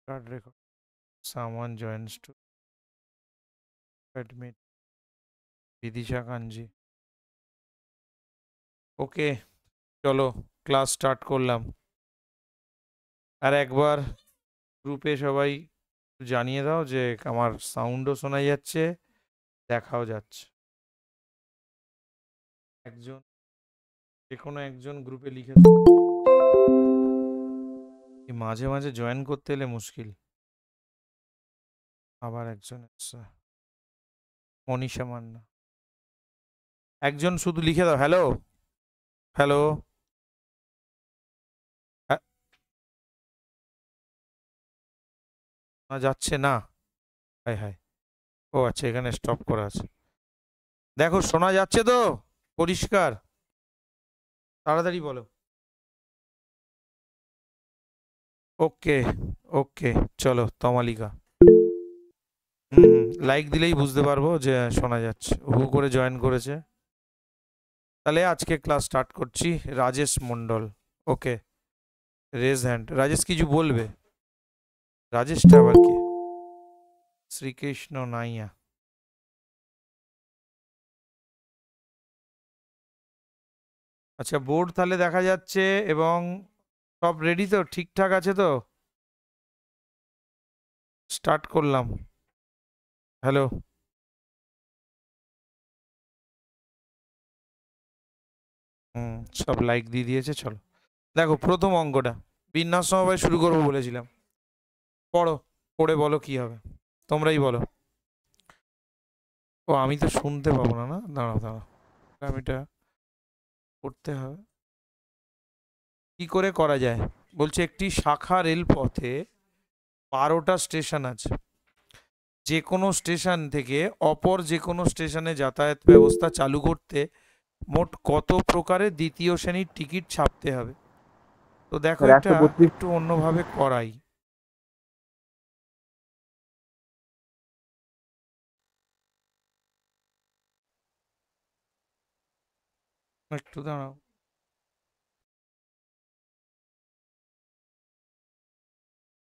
Start record. Someone joins to admit. Vidisha Kanji. ওকে, চলো class start করলাম। আর একবার গ্রুপে সবাই জানিয়ে দাও যে আমার সাউন্ডও শোনা যাচ্ছে, দেখাও যাচ্ছে। একজন, যে কোনো একজন গ্রুপে লিখে দাও। মাঝে মাঝে জয়েন করতে এলে মুশকিল। আবার একজন এসছে, মনীষা মান্না। একজন শুধু লিখে দাও হ্যালো। হ্যালো। যাচ্ছে না। High high. ও আচ্ছা, এখানে স্টপ করা আছে। দেখো শোনা যাচ্ছে তো পরিষ্কার? তাড়াতাড়ি বলো। ওকে ওকে, চলো তমালিকা। লাইক দিলেই বুঝতে পারবো যে শোনা যাচ্ছে। হু করে জয়েন করেছে। তাহলে আজকে ক্লাস স্টার্ট করছি। রাজেশ মন্ডল। ওকে, রেজ হ্যান্ড। রাজেশ কিছু বলবে? রাজেশটা আবার কি? শ্রীকৃষ্ণ নাইয়া। আচ্ছা, বোর্ড তাহলে দেখা যাচ্ছে এবং সব রেডি তো? ঠিকঠাক আছে তো? স্টার্ট করলাম। হ্যালো। সব লাইক দিয়ে দিয়েছে। চলো দেখো প্রথম অঙ্কটা বিন্যাস সমবায় শুরু করবো বলেছিলাম। পড়ো, পড়ে বলো কি হবে, তোমরাই বলো। ও আমি তো শুনতে পাবো না। না দাঁড়াও দাঁড়াও, আমি এটা করতে হবে। কি করে করা যায়? বলছে একটি শাখা রেলপথে 12টা স্টেশন আছে। যে কোনো স্টেশন থেকে অপর যে কোনো স্টেশনে যাতায়াত ব্যবস্থা চালু করতে মোট কত প্রকারের দ্বিতীয় শ্রেণীর টিকিট ছাপতে হবে? তো দেখো স্যার এটা 132। একটু অন্যভাবে করাই। একটু দাঁড়াও।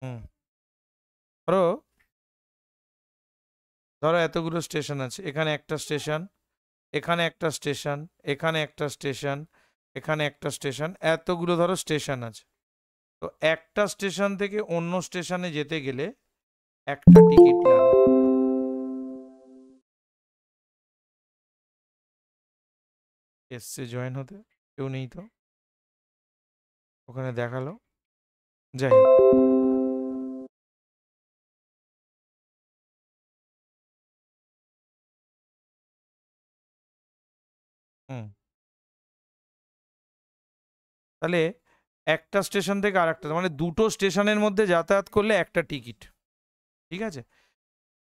হুম, ধরো ধরো এতগুলো স্টেশন আছে। এখানে একটা স্টেশন, এখানে একটা স্টেশন, এখানে একটা স্টেশন, এখানে একটা স্টেশন, এতগুলো ধরো স্টেশন আছে। তো একটা স্টেশন থেকে অন্য স্টেশনে যেতে গেলে একটা টিকিট লাগে। এসছে জয়েন হতে, কেউ নেই তো। ওখানে দেখালো। যাই হোক। হুম, তাহলে একটা স্টেশন থেকে আর একটা, মানে দুটো স্টেশনের মধ্যে যাতায়াত করলে একটা টিকিট। ঠিক আছে,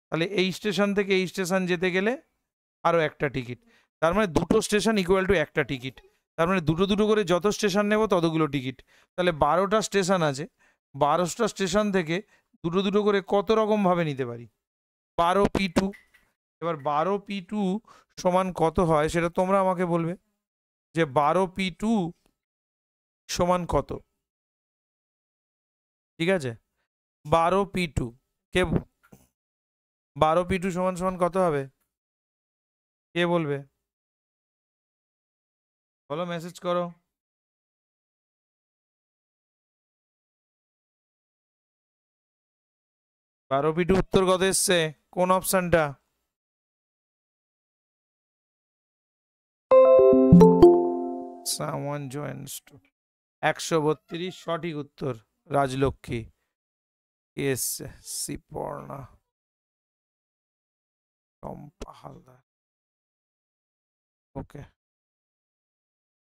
তাহলে এই স্টেশন থেকে এই স্টেশন যেতে গেলে আরও একটা টিকিট। তার মানে দুটো স্টেশন ইকুয়াল টু একটা টিকিট। তার মানে দুটো দুটো করে যত স্টেশন নেব ততগুলো টিকিট। তাহলে 12টা স্টেশন আছে, 12টা স্টেশন থেকে দুটো দুটো করে কত রকম ভাবে নিতে পারি? 12 P2। এবার 12 P2 সমান কত হয় সেটা তোমরা আমাকে বলবে, যে 12 P2 সমান কত। ঠিক আছে, 12 P2 কে, 12 P2 সমান সমান কত হবে? কে বলবে? বলো, মেসেজ করো। 12 P2 উত্তর কত এসছে? কোন অপশনটা? সামওয়ান জয়েন্স টু 132 সঠিক উত্তর। রাজলক্ষ্মী। এসছে সিপর্ণা টম্পা হালদার। ওকে,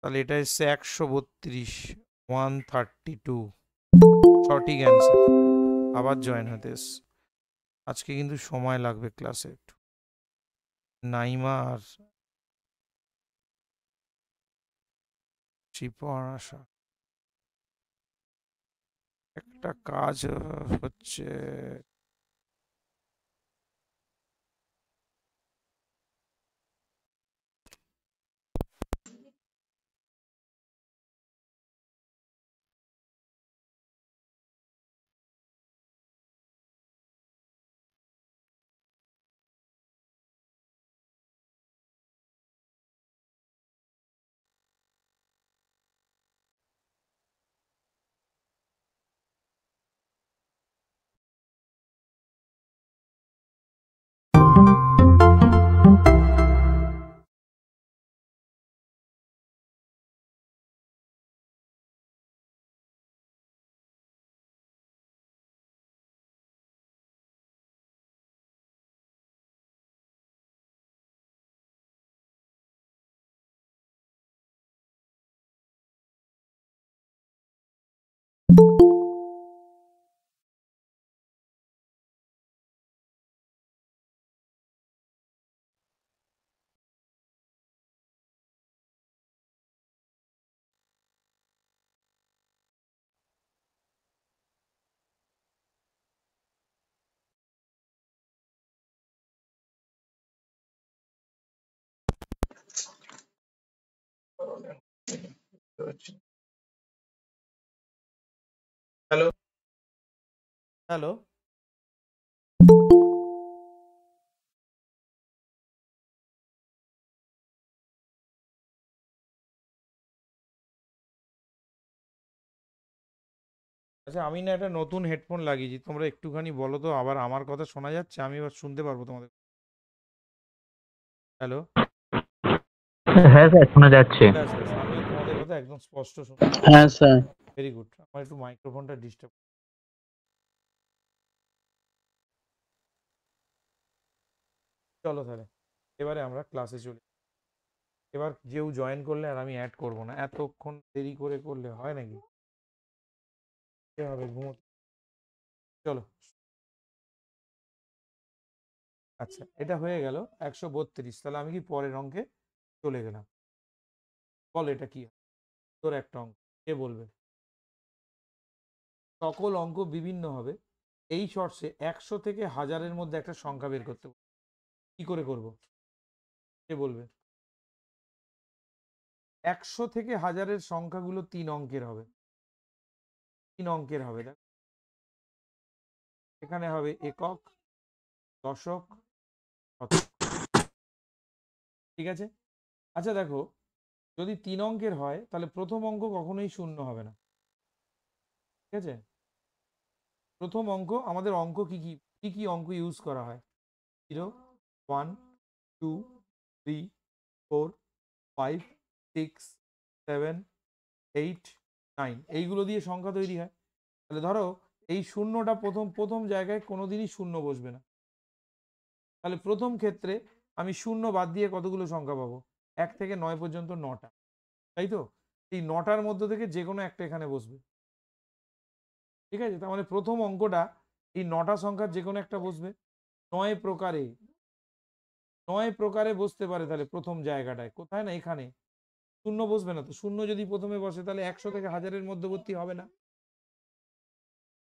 তাহলে এটা এসছে 132, 132 সঠিক অ্যান্সার। আবার জয়েন হতে এসছে। আজকে কিন্তু সময় লাগবে ক্লাসে একটু। নাইমা আর শিপর্ণা, একটা কাজ হচ্ছে। হ্যালো হ্যালো আচ্ছা, আমি না একটা নতুন হেডফোন লাগিয়েছি, তোমরা একটুখানি বলো তো, আবার আমার কথা শোনা যাচ্ছে? আমি এবার শুনতে পারবো তোমাদের? হ্যালো। হ্যাঁ স্যার, শোনা যাচ্ছে। ব্যাস ব্যাস, আমিও তোমাদের কথা একদম স্পষ্ট শুনতে পাচ্ছি। হ্যাঁ স্যার। Very good. আমার একটু মাইক্রোফোনটা ডিস্টার্ব। চলো তাহলে এবারে আমরা ক্লাসে চলি। এবার কেউ জয়েন করলে আর আমি অ্যাড করব না, এতক্ষণ দেরি করে করলে হয় নাকি? কে হবে ঘুমোতে? চলো। আচ্ছা, এটা হয়ে গেল 132। তাহলে আমি কি পরের অঙ্কে চলে গেলাম? বল এটা কি? তোর একটা অঙ্ক কে বলবে? সকল অঙ্ক বিভিন্ন হবে। এই শর্টসে 100 থেকে 1000-এর মধ্যে একটা সংখ্যা বের করতে হবে। কি করে করব? কে বলবে? 100 থেকে 1000-এর সংখ্যাগুলো 3 অঙ্কের হবে। 3 অঙ্কের হবে। দেখ, এখানে হবে একক, দশক, শতক। ঠিক আছে? আচ্ছা দেখো, যদি 3 অঙ্কের হয় তাহলে প্রথম অঙ্ক কখনোই শূন্য হবে না। ঠিক আছে? প্রথম অঙ্ক, আমাদের অঙ্ক কি কি কি কি অঙ্ক ইউজ করা হয়? 0, 1, 2, 3, 4, 5, 6, 7, 8, 9, এইগুলো দিয়ে সংখ্যা তৈরি হয়। তাহলে ধরো এই শূন্যটা প্রথম প্রথম জায়গায় কোনোদিনই শূন্য বসবে না। তাহলে প্রথম ক্ষেত্রে আমি শূন্য বাদ দিয়ে কতগুলো সংখ্যা পাবো? 1 থেকে 9 পর্যন্ত 9টা। তাই তো? এই 9টার মধ্য থেকে যে কোনো একটা এখানে বসবে। ঠিক আছে? তার মানে প্রথম অঙ্কটা এই 9টা সংখ্যার যে কোনো একটা বসবে। 9 প্রকারে, 9 প্রকারে বসতে পারে। তাহলে প্রথম জায়গাটায় কোথায়? না এখানে। শূন্য বসবে না তো। শূন্য যদি প্রথমে বসে তাহলে 100 থেকে 1000-এর মধ্যবর্তী হবে না।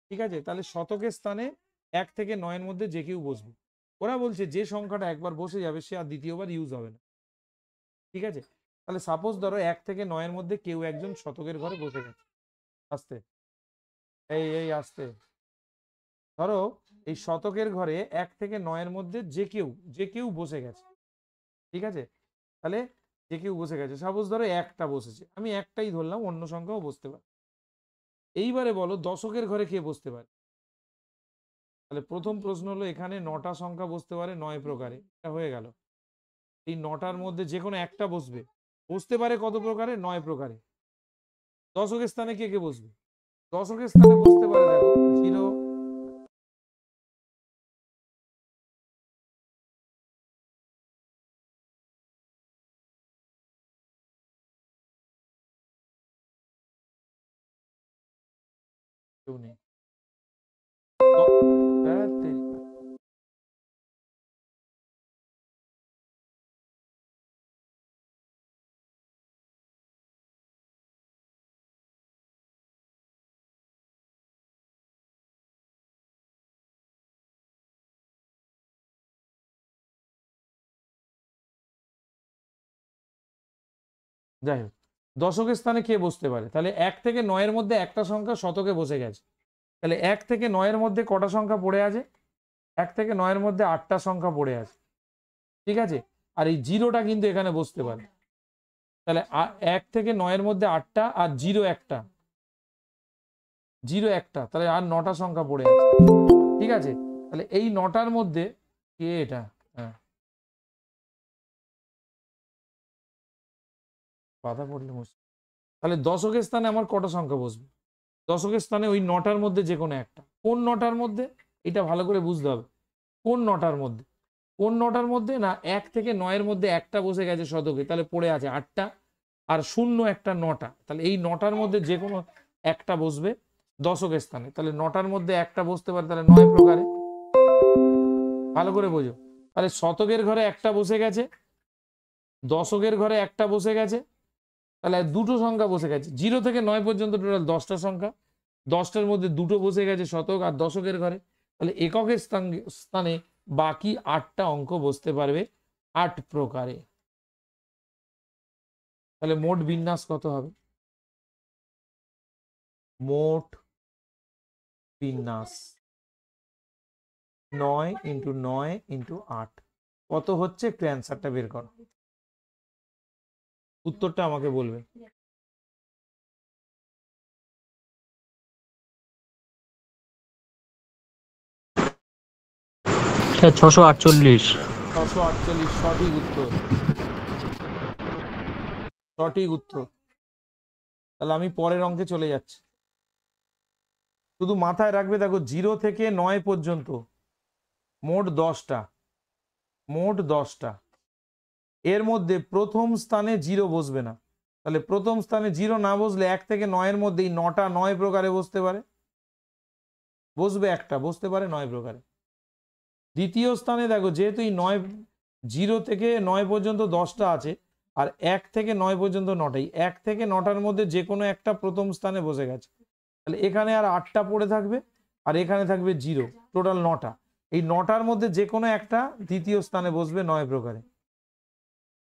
ঠিক আছে? তাহলে শতকের স্থানে 1 থেকে 9-এর মধ্যে যে কেউ বসবে। ওরা বলছে যে সংখ্যাটা একবার বসে যাবে সে আর দ্বিতীয়বার ইউজ হবে না। ঠিক আছে? তাহলে সাপোজ ধরো 1 থেকে 9-এর মধ্যে কেউ একজন শতকের ঘরে বসে গেছে। আস্তে, এই এই আস্তে। ধরো এই শতকের ঘরে 1 থেকে 9-এর মধ্যে যে কেউ বসে গেছে। ঠিক আছে? তাহলে যে কেউ বসে গেছে, সাপোজ ধরো একটা বসেছে, আমি একটাই ধরলাম, অন্য সংখ্যাও বসতে পারে। এইবারে বলো দশকের ঘরে কে বসতে পারে? তাহলে প্রথম প্রশ্ন হলো এখানে 9টা সংখ্যা বসতে পারে 9 প্রকারে, এটা হয়ে গেল। এই 9টার মধ্যে যে কোনো একটা বসবে। বসতে পারে কত প্রকারে? 9 প্রকারে। দশকের স্থানে কে কে বসবে? দশকের স্থানে বসতে পারে দেখো 0, কেউ নেই। ধ্যাৎ তেরি। যাই হোক, দশকের স্থানে কে বসতে পারে? তাহলে 1 থেকে 9-এর মধ্যে একটা সংখ্যা শতকে বসে গেছে। তাহলে 1 থেকে 9-এর মধ্যে কটা সংখ্যা পড়ে আছে? 1 থেকে 9-এর মধ্যে 8টা সংখ্যা পড়ে আছে। ঠিক আছে? আর এই জিরোটা কিন্তু এখানে বসতে পারে। তাহলে 1 থেকে 9-এর মধ্যে 8টা আর জিরো একটা, তাহলে আর 9টা সংখ্যা পড়ে আছে। ঠিক আছে? তাহলে এই 9টার মধ্যে কে এটা? হ্যাঁ, বাধা পড়লে মুশকিল। তাহলে দশকের স্থানে আমার কটা সংখ্যা বসবে? দশকের স্থানে ওই 9টার মধ্যে যে কোনো একটা। কোন 9টার মধ্যে? এটা ভালো করে বুঝতে হবে। কোন 9টার মধ্যে? কোন 9টার মধ্যে? না 1 থেকে 9-এর মধ্যে একটা বসে গেছে শতকে, তাহলে পড়ে আছে 8টা, আর শূন্য একটা 9টা। তাহলে এই 9টার মধ্যে যে কোনো একটা বসবে দশকের স্থানে। তাহলে 9টার মধ্যে একটা বসতে পারে, তাহলে 9 প্রকারে। ভালো করে বোঝো। তাহলে শতকের ঘরে একটা বসে গেছে, দশকের ঘরে একটা বসে গেছে, তাহলে দুটো সংখ্যা বসে গেছে। 0 থেকে 9 পর্যন্ত টোটাল 10টা সংখ্যা। 10টার মধ্যে দুটো বসে গেছে শতক আর দশকের ঘরে। তাহলে এককের স্থানে বাকি 8টা অঙ্ক বসতে পারবে 8 প্রকারে। তাহলে মোট বিন্যাস কত হবে? মোট বিন্যাস 9 × 9 × 8 কত হচ্ছে? একটু অ্যান্সারটা বের করো, উত্তরটা আমাকে বলবে। স্যার 648। 648 সঠিক উত্তর, সঠিক উত্তর। তাহলে আমি পরের অঙ্কে চলে যাচ্ছি। শুধু মাথায় রাখবে, দেখো 0 থেকে 9 পর্যন্ত মোট 10টা, মোট 10টা। এর মধ্যে প্রথম স্থানে 0 বসবে না। তাহলে প্রথম স্থানে 0 না বসলে 1 থেকে 9-এর মধ্যে এই 9টা 9 প্রকারে বসতে পারে, বসবে একটা, বসতে পারে 9 প্রকারে। দ্বিতীয় স্থানে দেখো, যেহেতু এই 9, 0 থেকে 9 পর্যন্ত 10টা আছে, আর 1 থেকে 9 পর্যন্ত 9টাই, 1 থেকে 9টার মধ্যে যে কোনো একটা প্রথম স্থানে বসে গেছে। তাহলে এখানে আর 8টা পড়ে থাকবে, আর এখানে থাকবে 0, টোটাল 9টা। এই 9টার মধ্যে যে কোনো একটা দ্বিতীয় স্থানে বসবে 9 প্রকারে।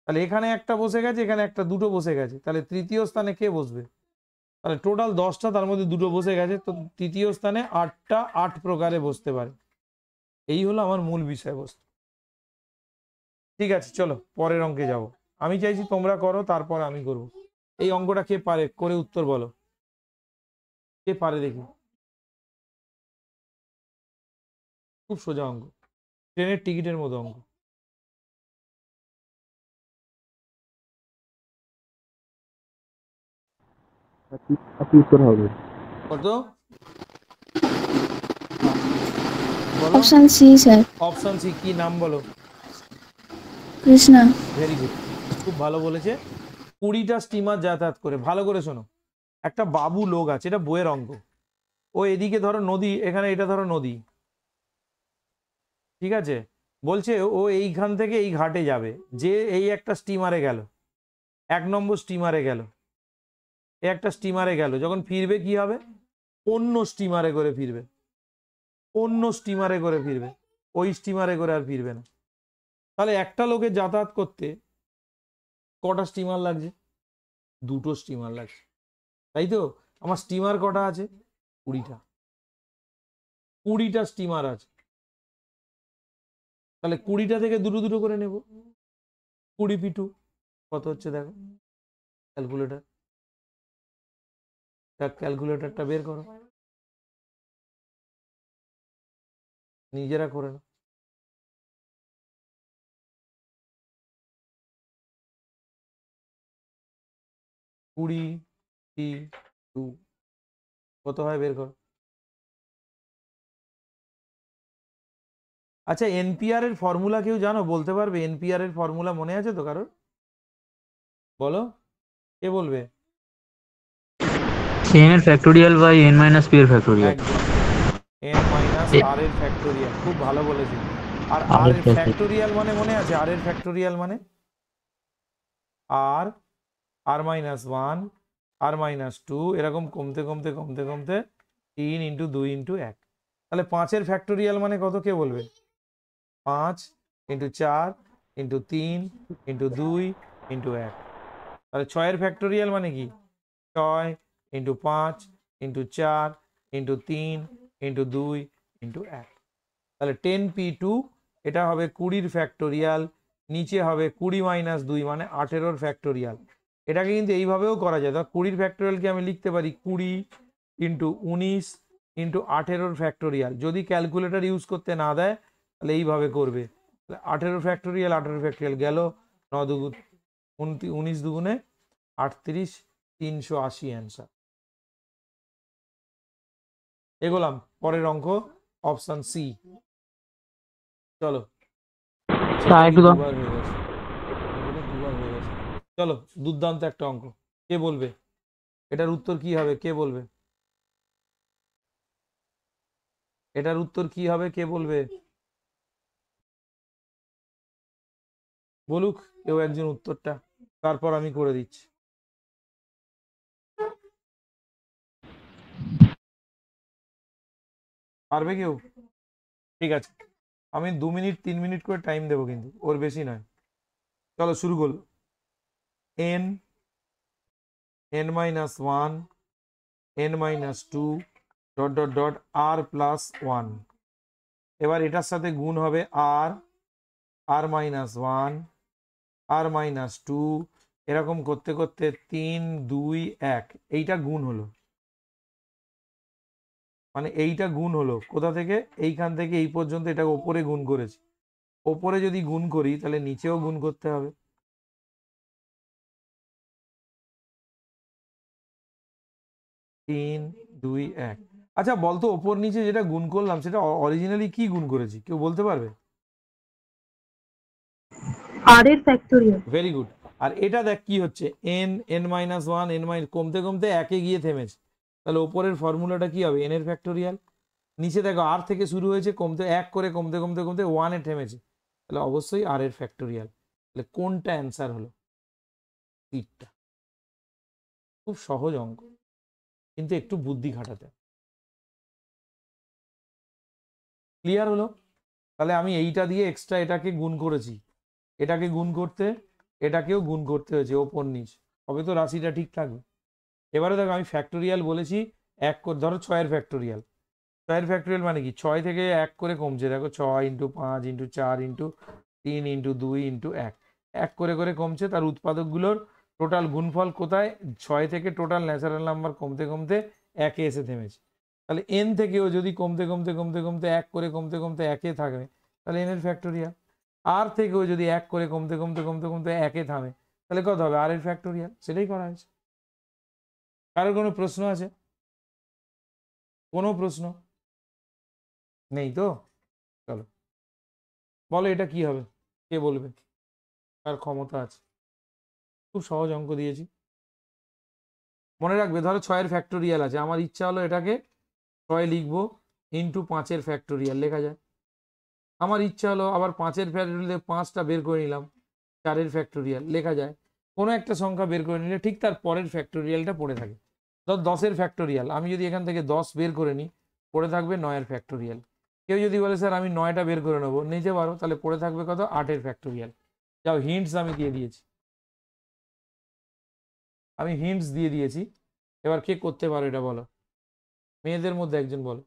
তাহলে এখানে একটা বসে গেছে, এখানে একটা, দুটো বসে গেছে, তাহলে তৃতীয় স্থানে কে বসবে? তাহলে টোটাল 10টা, তার মধ্যে দুটো বসে গেছে, তো তৃতীয় স্থানে 8টা 8 প্রকারে বসতে পারে। এই হলো আমার মূল বিষয়বস্তু। ঠিক আছে, চলো পরের অঙ্কে যাব। আমি চাইছি তোমরা করো, তারপর আমি করব। এই অঙ্কটা কে পারে করে উত্তর বলো, কে পারে দেখি। খুব সোজা অঙ্ক, ট্রেনের টিকিটের মতো অঙ্ক। উত্তর হবে কত বলো? Option C sir. Option C, কি নাম বলো? কৃষ্ণা। ভেরি গুড, খুব ভালো বলেছে। 20টা স্টিমার যাতায়াত করে, ভালো করে শোনো। একটা বাবু লোক আছে, এটা বইয়ের অঙ্ক। ও এদিকে ধরো নদী, এখানে এটা ধরো নদী, ঠিক আছে? বলছে ও এইখান থেকে এই ঘাটে যাবে, যে এই একটা স্টিমারে গেল, 1 নম্বর স্টিমারে গেল, এ একটা স্টিমারে গেল, যখন ফিরবে কি হবে? অন্য স্টিমারে করে ফিরবে, অন্য স্টিমারে করে ফিরবে, ওই স্টিমারে করে আর ফিরবে না। তাহলে একটা লোকের যাতায়াত করতে কটা স্টিমার লাগছে? 2টো স্টিমার লাগছে, তাই তো? আমার স্টিমার কটা আছে? 20টা, 20টা স্টিমার আছে। তাহলে 20টা থেকে দুটো দুটো করে নেব, 20 × 2 কত হচ্ছে দেখো, ক্যালকুলেটর, ক্যালকুলেটরটা বের করো, নিজেরা করে না। কুড়ি টু কত হয় বের করো। আচ্ছা, এনপিআর এর ফর্মুলা কেউ জানো? বলতে পারবে? এনপিআর এর ফর্মুলা মনে আছে তো কারোর? বলো, কে বলবে? n এর factorial by n minus p এর ফ্যাক্টোরিয়াল। একদম, n মাইনাস r এর ফ্যাক্টোরিয়াল, খুব ভালো বলেছি। আর আর r এর এর ফ্যাক্টোরিয়াল মানে মনে আছে? r এর ফ্যাক্টোরিয়াল মানে r, r minus 1, r minus 2, এরকম কমতে কমতে কমতে কমতে 3 × 2 × 1। তাহলে 5-এর ফ্যাক্টোরিয়াল মানে কত, কে বলবে? 5 × 4 × 3 × 2 × 1। তাহলে 6-এর ফ্যাক্টোরিয়াল মানে কি? 6 × 5 × 4 × 3 × 2 × 1। তাহলে 10p2, এটা হবে 20-র ফ্যাক্টোরিয়াল, নিচে হবে 20 - 2 মানে 18-র ফ্যাক্টোরিয়াল। এটাকে কিন্তু এইভাবেও করা যায়। ধর 20-র ফ্যাক্টোরিয়ালকে আমি লিখতে পারি 20 × 19 × 18-র ফ্যাক্টোরিয়াল। যদি ক্যালকুলেটর ইউজ করতে না দেয় তাহলে এইভাবে করবে। 18-র ফ্যাক্টোরিয়াল, 18-র ফ্যাক্টোরিয়াল গেল, 9 দুগুণ 19 দুগুণে 38, 380 অ্যান্সার। এগোলাম পরের অঙ্ক, অপশন সি। চলো, একটু দাও। দুবার হয়ে গেছে, দুবার হয়ে গেছে। চলো, দুর্দান্ত একটা অঙ্ক, কে বলবে এটার উত্তর কি হবে? কে বলবে এটার উত্তর কি হবে? কে বলবে? বলুক কেউ একজন উত্তরটা, তারপর আমি করে দিচ্ছি। পারবে কেউ? ঠিক আছে, আমি 2 মিনিট 3 মিনিট করে টাইম দেবো, কিন্তু ওর বেশি নয়। চলো শুরু করলো। n n minus 1 n minus 2 dot dot dot r plus 1। এবার এটার সাথে গুণ হবে r r minus 1 r minus 2, এরকম করতে করতে 3 2 1 এইটা গুণ হলো, মানে এইটা গুণ হলো কোথা থেকে, এইখান থেকে এই পর্যন্ত এটা ওপরে গুণ করেছি, ওপরে যদি গুণ করি তাহলে নিচেও গুণ করতে হবে। 3 2 1। আচ্ছা বলতো ওপর নিচে যেটা গুণ করলাম সেটা অরিজিনালি কি গুণ করেছি, কেউ বলতে পারবে? আর এর ফ্যাক্টোরিয়াল। Very good. আর এটা দেখ কি হচ্ছে, n n minus 1 n minus কমতে কমতে একে গিয়ে থেমেছে, তাহলে ওপরের ফর্মুলাটা কি হবে, n এর ফ্যাক্টোরিয়াল। নিচে দেখো আর থেকে শুরু হয়েছে, কমতে এক করে কমতে কমতে কমতে 1 এ থেমেছে, তাহলে অবশ্যই আর এর ফ্যাক্টোরিয়াল। তাহলে কোনটা অ্যান্সার হলো? তিনটা। খুব সহজ অঙ্ক, কিন্তু একটু বুদ্ধি খাটাতে। ক্লিয়ার হলো? তাহলে আমি এইটা দিয়ে এক্সট্রা এটাকে গুণ করেছি, এটাকে গুণ করতে এটাকেও গুণ করতে হয়েছে ওপর নিচ, তবে তো রাশিটা ঠিক থাকবে। এবারে দেখো আমি ফ্যাক্টোরিয়াল বলেছি, এক করে ধরো 6 এর ফ্যাক্টোরিয়াল, 6 এর ফ্যাক্টোরিয়াল মানে কি 6 থেকে 1 করে কমছে, দেখো 6 into 5 into 4 into 3 into 2 into 1, এক করে করে কমছে। তার উৎপাদকগুলোর টোটাল গুণফল কোথায়, 6 থেকে টোটাল ন্যাচারাল নাম্বার কমতে কমতে 1 এ এসে থেমেছে। তাহলে n থেকেও যদি কমতে কমতে কমতে কমতে 1 করে কমতে কমতে 1 এ থাকবে, তাহলে n এর ফ্যাক্টোরিয়াল। আর থেকেও যদি 1 করে কমতে কমতে কমতে কমতে 1 এ থামে, তাহলে কত হবে, আর এর ফ্যাক্টোরিয়াল। সেটাই করা হয়েছে। কারোর কোনো প্রশ্ন আছে? কোনো প্রশ্ন নেই তো? চলো বলো এটা কি হবে, কে বলবে, তার ক্ষমতা আছে। খুব সহজ অঙ্ক দিয়েছি, মনে রাখবে। ধরো 6 এর ফ্যাক্টোরিয়াল আছে, আমার ইচ্ছা হলো এটাকে 6 লিখবো ইন্টু 5 এর ফ্যাক্টোরিয়াল, লেখা যায়। আমার ইচ্ছা হলো আবার 5 এর ফ্যাক্টোরিয়াল 5টা বের করে নিলাম, 4 এর ফ্যাক্টোরিয়াল, লেখা যায়। কোনো একটা সংখ্যা বের করে নিলে ঠিক তার পরের ফ্যাক্টোরিয়ালটা পড়ে থাকে। ধর 10 এর ফ্যাক্টোরিয়াল, আমি যদি এখান থেকে 10 বের করে নিই, পড়ে থাকবে 9 এর ফ্যাক্টোরিয়াল। কেউ যদি বলে স্যার আমি 9টা বের করে নেবো, নিতে পারো, তাহলে পড়ে থাকবে কত, 8 এর ফ্যাক্টোরিয়াল। যাও, হিন্টস আমি দিয়ে দিয়েছি, আমি হিন্টস দিয়ে দিয়েছি। এবার কে করতে পারো এটা বলো, মেয়েদের মধ্যে একজন বলো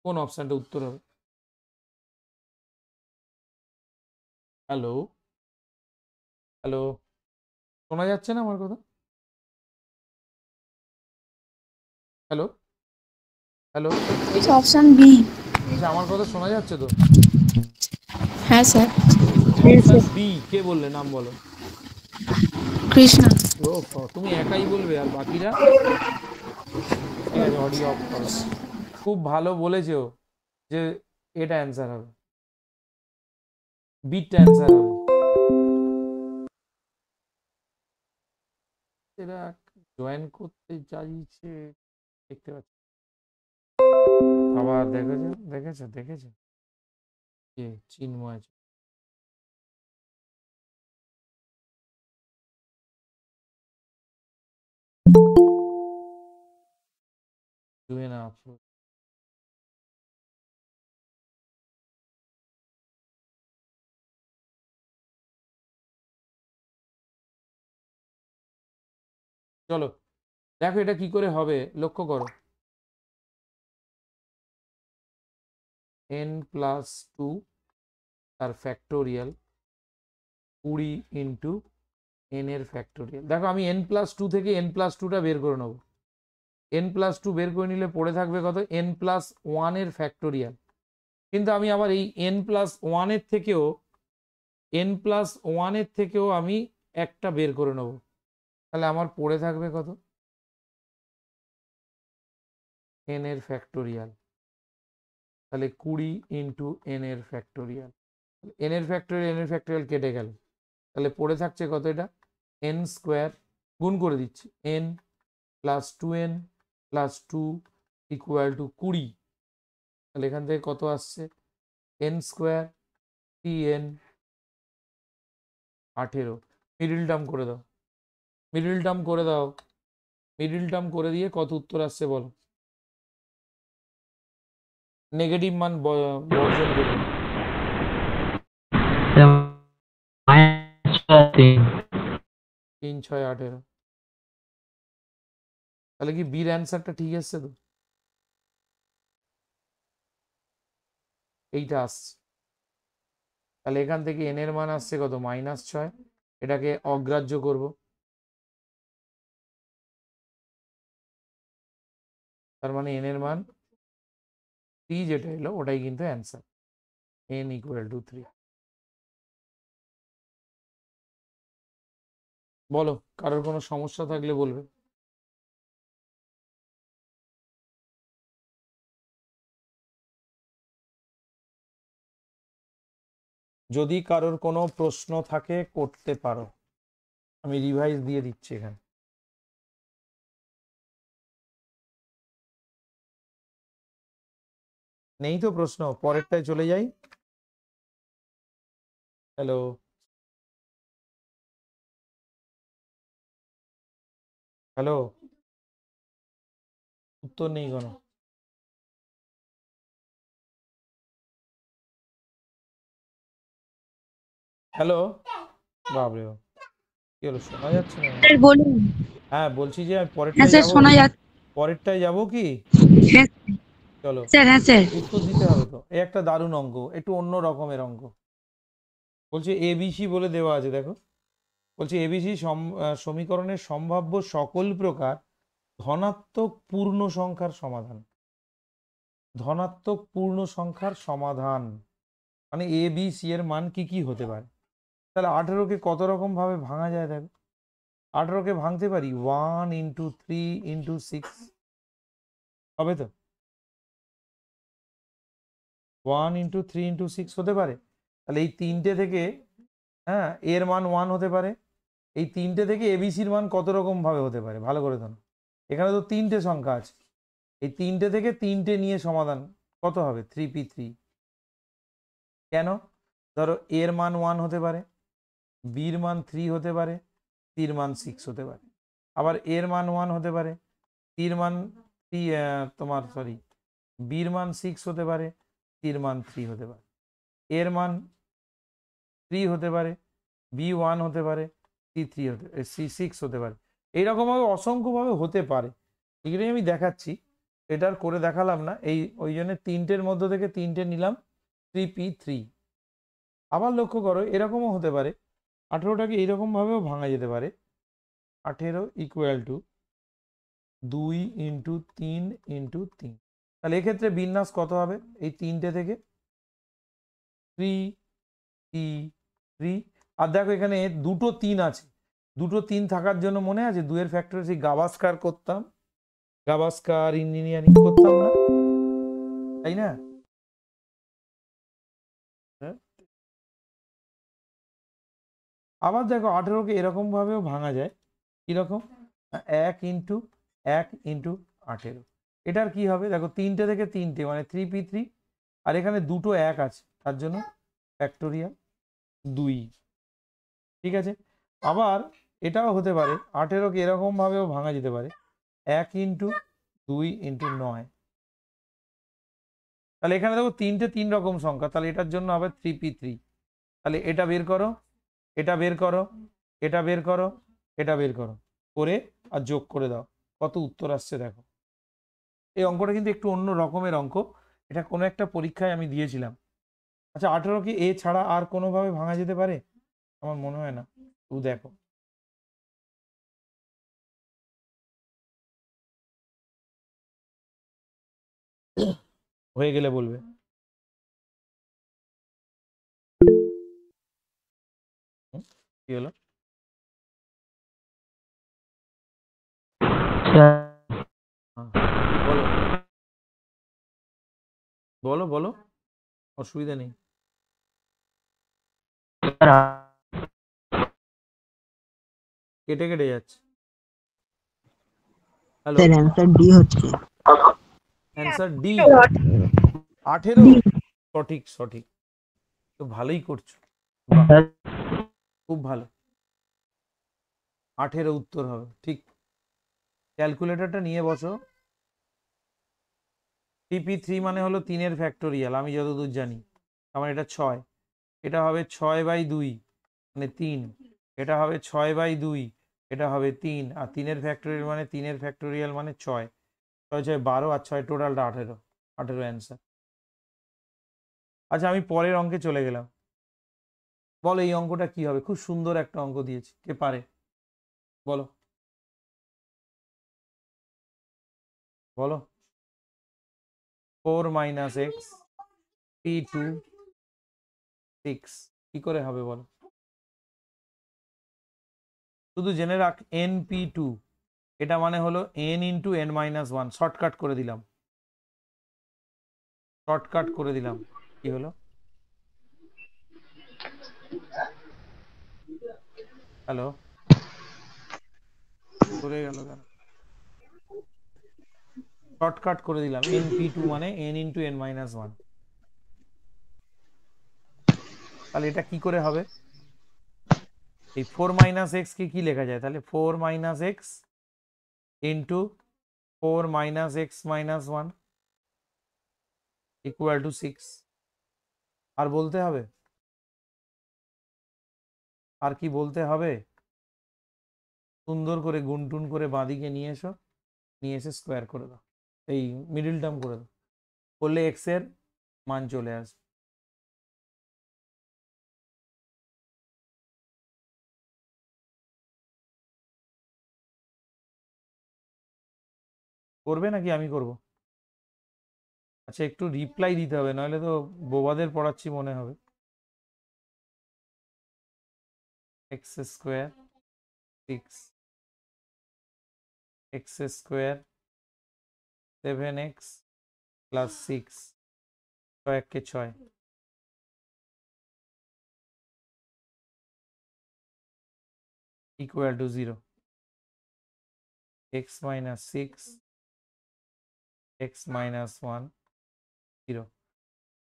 কোন অপশানটা উত্তর হবে। হ্যালো হ্যালো, শোনা যাচ্ছে না আমার কথা? Hello hello, option B. আচ্ছা আমার কথা শোনা যাচ্ছে তো? হ্যাঁ স্যার। অপশন বি, কে বললে, নাম বলো। কৃষ্ণা। ও তুমি একাই বলবে আর বাকিরা? ঠিক আছে, অডিও অফ করো। খুব ভালো বলেছো যে এটা অ্যান্সার হবে, বিটটা অ্যান্সার হবে। এরা জয়েন করতে চাইছে, দেখতে পাচ্ছি। আবার দেখেছো দেখেছো দেখেছো, কে চিন্ময় আছে। doing an upload. চলো দেখো এটা কি করে হবে, লক্ষ্য করো। n প্লাস 2 তার ফ্যাক্টোরিয়াল 20 ইন্টু n এর ফ্যাক্টোরিয়াল। দেখো আমি n প্লাস 2 থেকে n প্লাস 2টা বের করে নেবো, n প্লাস 2 বের করে নিলে পড়ে থাকবে কত, n প্লাস 1 এর ফ্যাক্টোরিয়াল। কিন্তু আমি আবার এই n প্লাস 1 এর থেকেও আমি একটা বের করে নেব, তাহলে আমার পড়ে থাকবে কত, n এর ফ্যাক্টোরিয়াল। তাহলে 20 ইন্টু n এর ফ্যাক্টোরিয়াল, n এর ফ্যাক্টোরিয়াল কেটে গেল, তাহলে পড়ে থাকছে কত, এটা n স্কোয়ার, গুণ করে দিচ্ছি, n plus 2n plus 2 equal to 20। তাহলে এখান থেকে কত আসছে, n square 3n 18। Middle term করে দাও, মিডিল টার্ম করে দাও, মিডিল টার্ম করে দিয়ে কত উত্তর আসছে বলো। নেগেটিভ মান বর্জন করবে, 3 6 18। তাহলে কি বির অ্যান্সারটা ঠিক এসছে তো? এইটা আসছে। তাহলে এখান থেকে এন এর মান আসছে কত? -6। এটাকে অগ্রাহ্য করব। তার মানে এন এর মান 3 যেটা এলো ওটাই কিন্তু অ্যান্সার। n = 3। বলো, কারোর কোনো সমস্যা থাকলে বলবে। যদি কারোর কোনো প্রশ্ন থাকে করতে পারো, আমি রিভাইজ দিয়ে দিচ্ছি এখানে। নেই তো প্রশ্ন? পরেরটায় চলে যাই। হ্যালো, হ্যালো, উত্তর নেই কোনো? হ্যালো, বাবরে বাপ, কি হলো, শোনা যাচ্ছে না? স্যার বলুন। হ্যাঁ বলছি যে হ্যাঁ পরেরটায় স্যার যাবো। শোনা যাচ্ছে। পরেরটায় যাবো কি? হ্যাঁ চলো, স্যার, হ্যাঁ স্যার। উত্তর দিতে হবে তো। এই একটা দারুণ অঙ্ক, একটু অন্য রকমের অঙ্ক। বলছে এবিসি বলে দেওয়া আছে, দেখো। বলছে এবিসি সমীকরণের সম্ভাব্য সকল প্রকার ধনাত্মক পূর্ণ সংখ্যার সমাধান। ধনাত্মক পূর্ণ সংখ্যার সমাধান মানে এ বি সি এর মান কি কি হতে পারে? তাহলে 18কে কত রকম ভাবে ভাঙা যায় দেখো। 18কে ভাঙতে পারি 1 × 3 × 6, হবে তো? 1 × 3 × 6 হতে পারে। তাহলে এই তিনটে থেকে, হ্যাঁ, এর মান 1 হতে পারে। এই তিনটে থেকে এবিসির মান কত রকম ভাবে হতে পারে ভালো করে ধরো। এখানে তো তিনটে সংখ্যা আছে, এই তিনটে থেকে তিনটে নিয়ে সমাধান কত হবে? 3p3। কেন? ধরো এর মান 1 হতে পারে, বির মান 3 হতে পারে, সির মান 6 হতে পারে। আবার এর মান 1 হতে পারে, সির মান 3, তোমার সরি, বির মান 6 হতে পারে, সির মান 3 হতে পারে। এর মান 3 হতে পারে, বি 1 হতে পারে, সি 3 হতে সি 6 হতে পারে। এইরকমভাবে অসংখ্যভাবে হতে পারে, এগুলোই আমি দেখাচ্ছি। এটার করে দেখালাম না, এই ওই জন্য তিনটের মধ্য থেকে তিনটে নিলাম, 3p3। আবার লক্ষ্য করো এরকমও হতে পারে, 18টাকে এইরকমভাবেও ভাঙা যেতে পারে। 18 = 2 × 3 × 3। তাহলে এক্ষেত্রে বিন্যাস কত হবে? এই তিনটে থেকে 3 3। আর দেখো এখানে দুটো 3 আছে, দুটো 3 থাকার জন্য মনে আছে 2 এর ফ্যাক্টরে সেই গাভাস্কার করতাম, গাভাস্কার ইঞ্জিনিয়ারিং করতাম না, তাই না? হ্যাঁ? আবার দেখো 18কে এরকম ভাবেও ভাঙা যায়, কিরকম? 1 × 1 × 18। এটার কি হবে দেখো, তিনটে থেকে তিনটে মানে 3p3, আর এখানে দুটো 1 আছে তার জন্য ফ্যাক্টোরিয়াল 2। ঠিক আছে। আবার এটাও হতে পারে 18কে এরকম ভাবেও ভাঙা যেতে পারে, 1 × 2 × 9। তাহলে এখানে দেখো তিনটে 3 রকম সংখ্যা, তাহলে এটার জন্য হবে 3p3। তাহলে এটা বের করো, এটা বের করো, এটা বের করো, এটা বের করো, করে আর যোগ করে দাও, কত উত্তর আসছে দেখো। এই অঙ্কটা কিন্তু একটু অন্য রকমের অঙ্ক, এটা কোনো একটা পরীক্ষায় আমি দিয়েছিলাম। আচ্ছা, 18কে এ ছাড়া আর কোনোভাবে ভাঙা যেতে পারে? আমার মনে হয় না, তুই দেখো। হয়ে গেলে বলবে। কি হলো? বলো বলো বলো, অসুবিধা নেই। কেটে কেটে যাচ্ছে। হ্যালো, স্যার অ্যান্সার ডি হচ্ছে। Answer D, 18। সঠিক সঠিক, তো ভালোই করছো, বাহ, খুব ভালো। 18 উত্তর হবে ঠিক। ক্যালকুলেটরটা নিয়ে বসো। 3p3 মানে হলো 3-এর ফ্যাক্টোরিয়াল, আমি যতদূর জানি। আমার এটা 6, এটা হবে 6/2 মানে 3, এটা হবে 6/2, এটা হবে 3, আর 3-এর ফ্যাক্টোরিয়াল মানে 3-এর ফ্যাক্টোরিয়াল মানে 6, 6 6 12, আর 6 টোটালটা 18, 18 অ্যান্সার। আচ্ছা আমি পরের অঙ্কে চলে গেলাম। বলো এই অঙ্কটা কি হবে? খুব সুন্দর একটা অঙ্ক দিয়েছি, কে পারে বলো বলো। 4 - x p2 6 কি করে হবে বলো? শুধু জেনে রাখ np2, এটা মানে হলো n ইন্টু n-1, শর্টকাট করে দিলাম, শর্টকাট করে দিলাম। কি হলো? হ্যালো, সরে গেল কেন? শর্টকাট করে দিলাম, np2 মানে n ইন্টু n-1। তাহলে এটা কি করে হবে? এই 4 - x কে কি লেখা যায় তাহলে? 4 - x into 4 - x - 1 equal to 6। আর বলতে হবে? আর কি বলতে হবে? সুন্দর করে গুনটুন করে বাঁদিকে নিয়ে এসো, নিয়ে এসে স্কোয়ার করে দাও, এই মিডিল টার্ম করে দাও, করলে এক্স এর মান চলে আসবে। করবে নাকি আমি করব? আচ্ছা একটু রিপ্লাই দিতে হবে, নইলে তো বোবাদের পড়াচ্ছি মনে হবে। X square 6, x square 7x plus 6, 6 K 6, equal to 0। x minus 6, x minus 1, 0।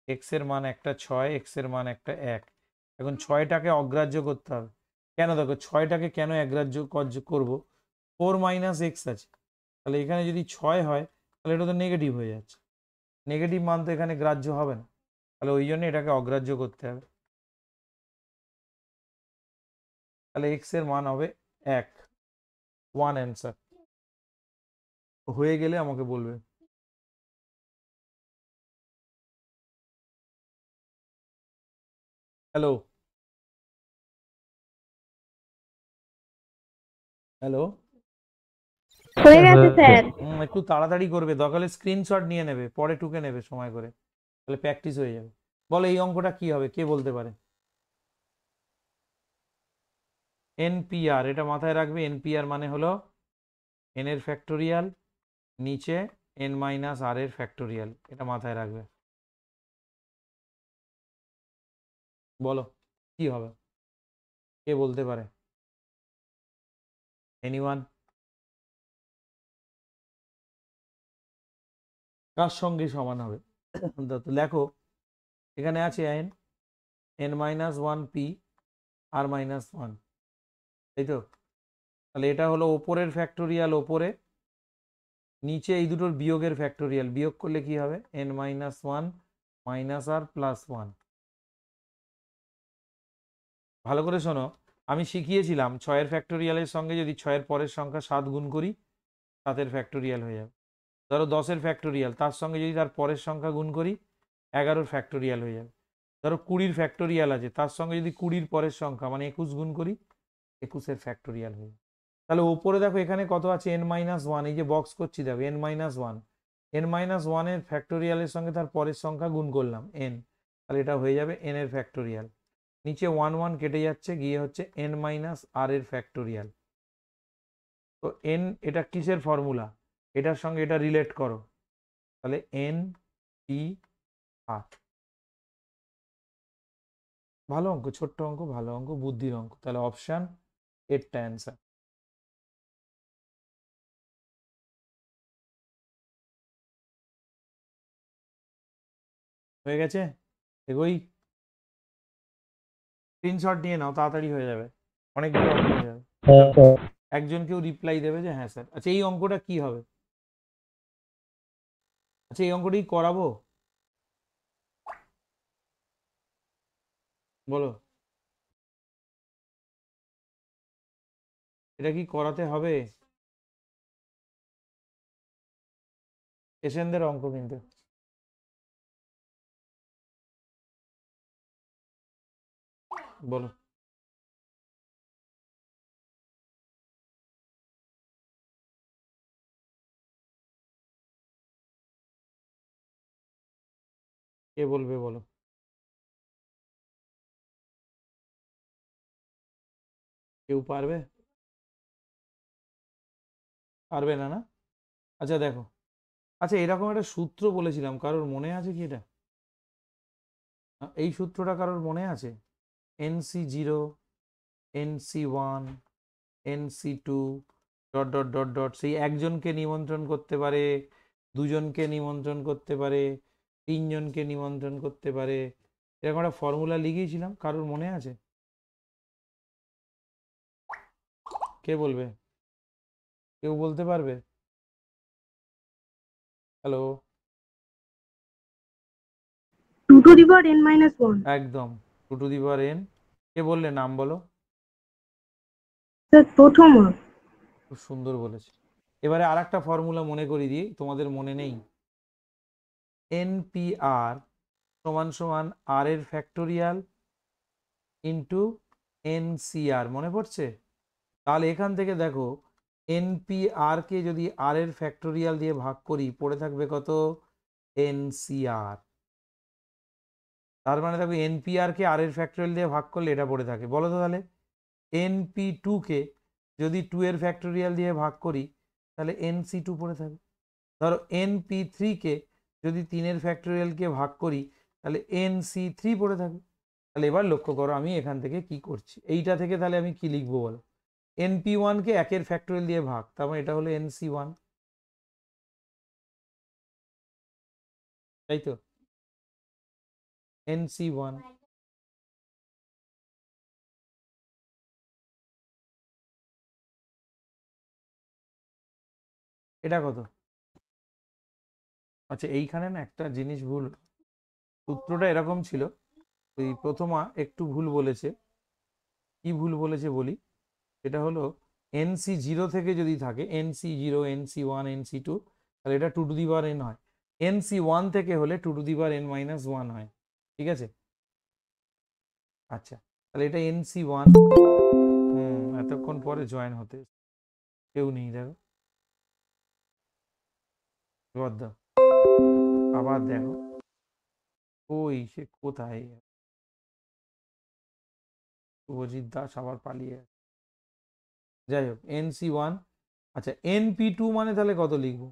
X এর মান একটা 6, এক্স এর মান একটা 1। এখন 6টাকে অগ্রাহ্য করতে হবে। কেন? দেখো 6টাকে কেন অগ্রাহ্য করব? 4 - x আছে, তাহলে এখানে যদি 6 হয় তাহলে এটা তো নেগেটিভ হয়ে যাচ্ছে, নেগেটিভ মান তো এখানে গ্রাহ্য হবে না, তাহলে ওই জন্য এটাকে অগ্রাহ্য করতে হবে। তাহলে এক্স এর মান হবে 1, 1 অ্যান্সার। হয়ে গেলে আমাকে বলবে। হ্যালো, হ্যালো, হয়ে গেছে স্যার। একটু তাড়াতাড়ি করবে, দরকার হলে স্ক্রিনশট নিয়ে নেবে, পরে টুকে নেবে সময় করে, তাহলে প্র্যাকটিস হয়ে যাবে। বলো এই অঙ্কটা কি হবে, কে বলতে পারে? এনপিআর, এটা মাথায় রাখবে, এনপিআর মানে হলো এন এর ফ্যাক্টোরিয়াল নিচে n মাইনাস আর এর ফ্যাক্টোরিয়াল, এটা মাথায় রাখবে। বলো কি হবে, কে বলতে পারে? এনিওয়ান? কার সঙ্গে সমান হবে? তো লেখো, এখানে আছে n, n-1 p r-1, তাই তো? তাহলে এটা হলো ওপরের ফ্যাক্টোরিয়াল ওপরে, নিচে এই দুটোর বিয়োগের ফ্যাক্টোরিয়াল, বিয়োগ করলে কি হবে? n-1 মাইনাস আর প্লাস 1। ভালো করে শোনো, আমি শিখিয়েছিলাম 6-এর ফ্যাক্টোরিয়ালের সঙ্গে যদি 6-এর পরের সংখ্যা 7 গুণ করি, 7-এর ফ্যাক্টোরিয়াল হয়ে যাবে। ধরো 10-এর ফ্যাক্টোরিয়াল, তার সঙ্গে যদি তার পরের সংখ্যা গুণ করি, 11-র ফ্যাক্টোরিয়াল হয়ে যাবে। ধরো 20-র ফ্যাক্টোরিয়াল আছে, তার সঙ্গে যদি 20-র পরের সংখ্যা মানে 21 গুণ করি, 21-এর ফ্যাক্টোরিয়াল হয়ে যাবে। তাহলে ওপরে দেখো এখানে কত আছে? n-1, এই যে বক্স করছি দেখো n-1, n-1-এর ফ্যাক্টোরিয়ালের সঙ্গে তার পরের সংখ্যা গুণ করলাম n, তাহলে এটা হয়ে যাবে n এর ফ্যাক্টোরিয়াল। নিচে 1 1 কেটে যাচ্ছে, গিয়ে হচ্ছে n-r এর ফ্যাক্টোরিয়াল। তো n, এটা কিসের ফর্মুলা? এটার সঙ্গে এটা রিলেট করো, তাহলে n p r। ভালো অঙ্ক, ছোট্ট অঙ্ক, ভালো অঙ্ক, বুদ্ধির অঙ্ক। তাহলে অপশান এরটা অ্যান্সার। হয়ে গেছে? এগোই, স্ক্রিনশট নিয়ে নাও, তাড়াতাড়ি হয়ে যাবে, অনেকগুলো অঙ্ক হয়ে যাবে। একজন কেউ রিপ্লাই দেবে যে হ্যাঁ স্যার। আচ্ছা এই অঙ্কটা কি হবে? আচ্ছা এই অঙ্কটাই করাবো, বলো। এটা কি করাতে হবে? এসেনদের অঙ্ক কিন্তু বলো। কে বলবে বলো? কেউ পারবে? পারবে না, না? আচ্ছা দেখো, আচ্ছা এরকম একটা সূত্র বলেছিলাম, কারোর মনে আছে কি এটা? এই সূত্রটা কারোর মনে আছে? NC0, NC1, NC2 dot dot dot dot, সেই একজনকে নিমন্ত্রণ করতে পারে, দুজনকে নিমন্ত্রণ করতে পারে, তিনজনকে নিমন্ত্রণ করতে পারে, এরকম একটা ফর্মুলা লিখিয়েছিলাম, কারোর মনে আছে? কে বলবে? কেউ বলতে পারবে? Hello? 2 to the power n minus 1. একদম, 2 টু দি পাওয়ার n। কে বললে? নাম বলো। স্যার প্রথম। খুব সুন্দর বলেছে। এবারে আর একটা ফর্মুলা মনে করিয়ে দিই, তোমাদের মনে নেই। NPR সমান সমান আর এর ফ্যাক্টোরিয়াল ইন্টু NCR, মনে পড়ছে? তাহলে এখান থেকে দেখো, NPR কে যদি আর এর ফ্যাক্টোরিয়াল দিয়ে ভাগ করি, পড়ে থাকবে কত? NCR। তার মানে দেখো, NPR কে আর এর ফ্যাক্টোরিয়াল দিয়ে ভাগ করলে এটা পড়ে থাকে। বলো তো তাহলে, NP2 কে যদি 2 এর ফ্যাক্টোরিয়াল দিয়ে ভাগ করি, তাহলে NC2 পড়ে থাকে। ধরো NP3 কে যদি 3 এর ফ্যাক্টোরিয়ালকে ভাগ করি, তাহলে NC3 পড়ে থাকে। তাহলে এবার লক্ষ্য করো আমি এখান থেকে কি করছি, এইটা থেকে তাহলে আমি কি লিখবো বলো? NP1 কে 1 এর ফ্যাক্টোরিয়াল দিয়ে ভাগ, তার মানে এটা হলো NC1, তাই তো? NC1। এটা কত? আচ্ছা এইখানে না একটা জিনিস ভুল, সূত্রটা এরকম ছিল, ওই প্রথমা একটু ভুল বলেছে। কি ভুল বলেছে বলি, এটা হলো NC0 থেকে যদি থাকে NC0, NC1, NC2, তাহলে এটা 2 টু দি পাওয়ার n হয়। NC1 থেকে হলে 2 two the power n minus 1 হয়। ঠিক আছে? আচ্ছা, তাহলে এটা NC1। এতক্ষণ পরে জয়েন হতে কেউ নেই, দেখো এবার দাও, আবার দেখো, ওই সে কোথায়? শুভজিৎ দাস আবার পালিয়ে গেছে। যাই হোক, NC1। আচ্ছা NP2 মানে তাহলে কত লিখবো?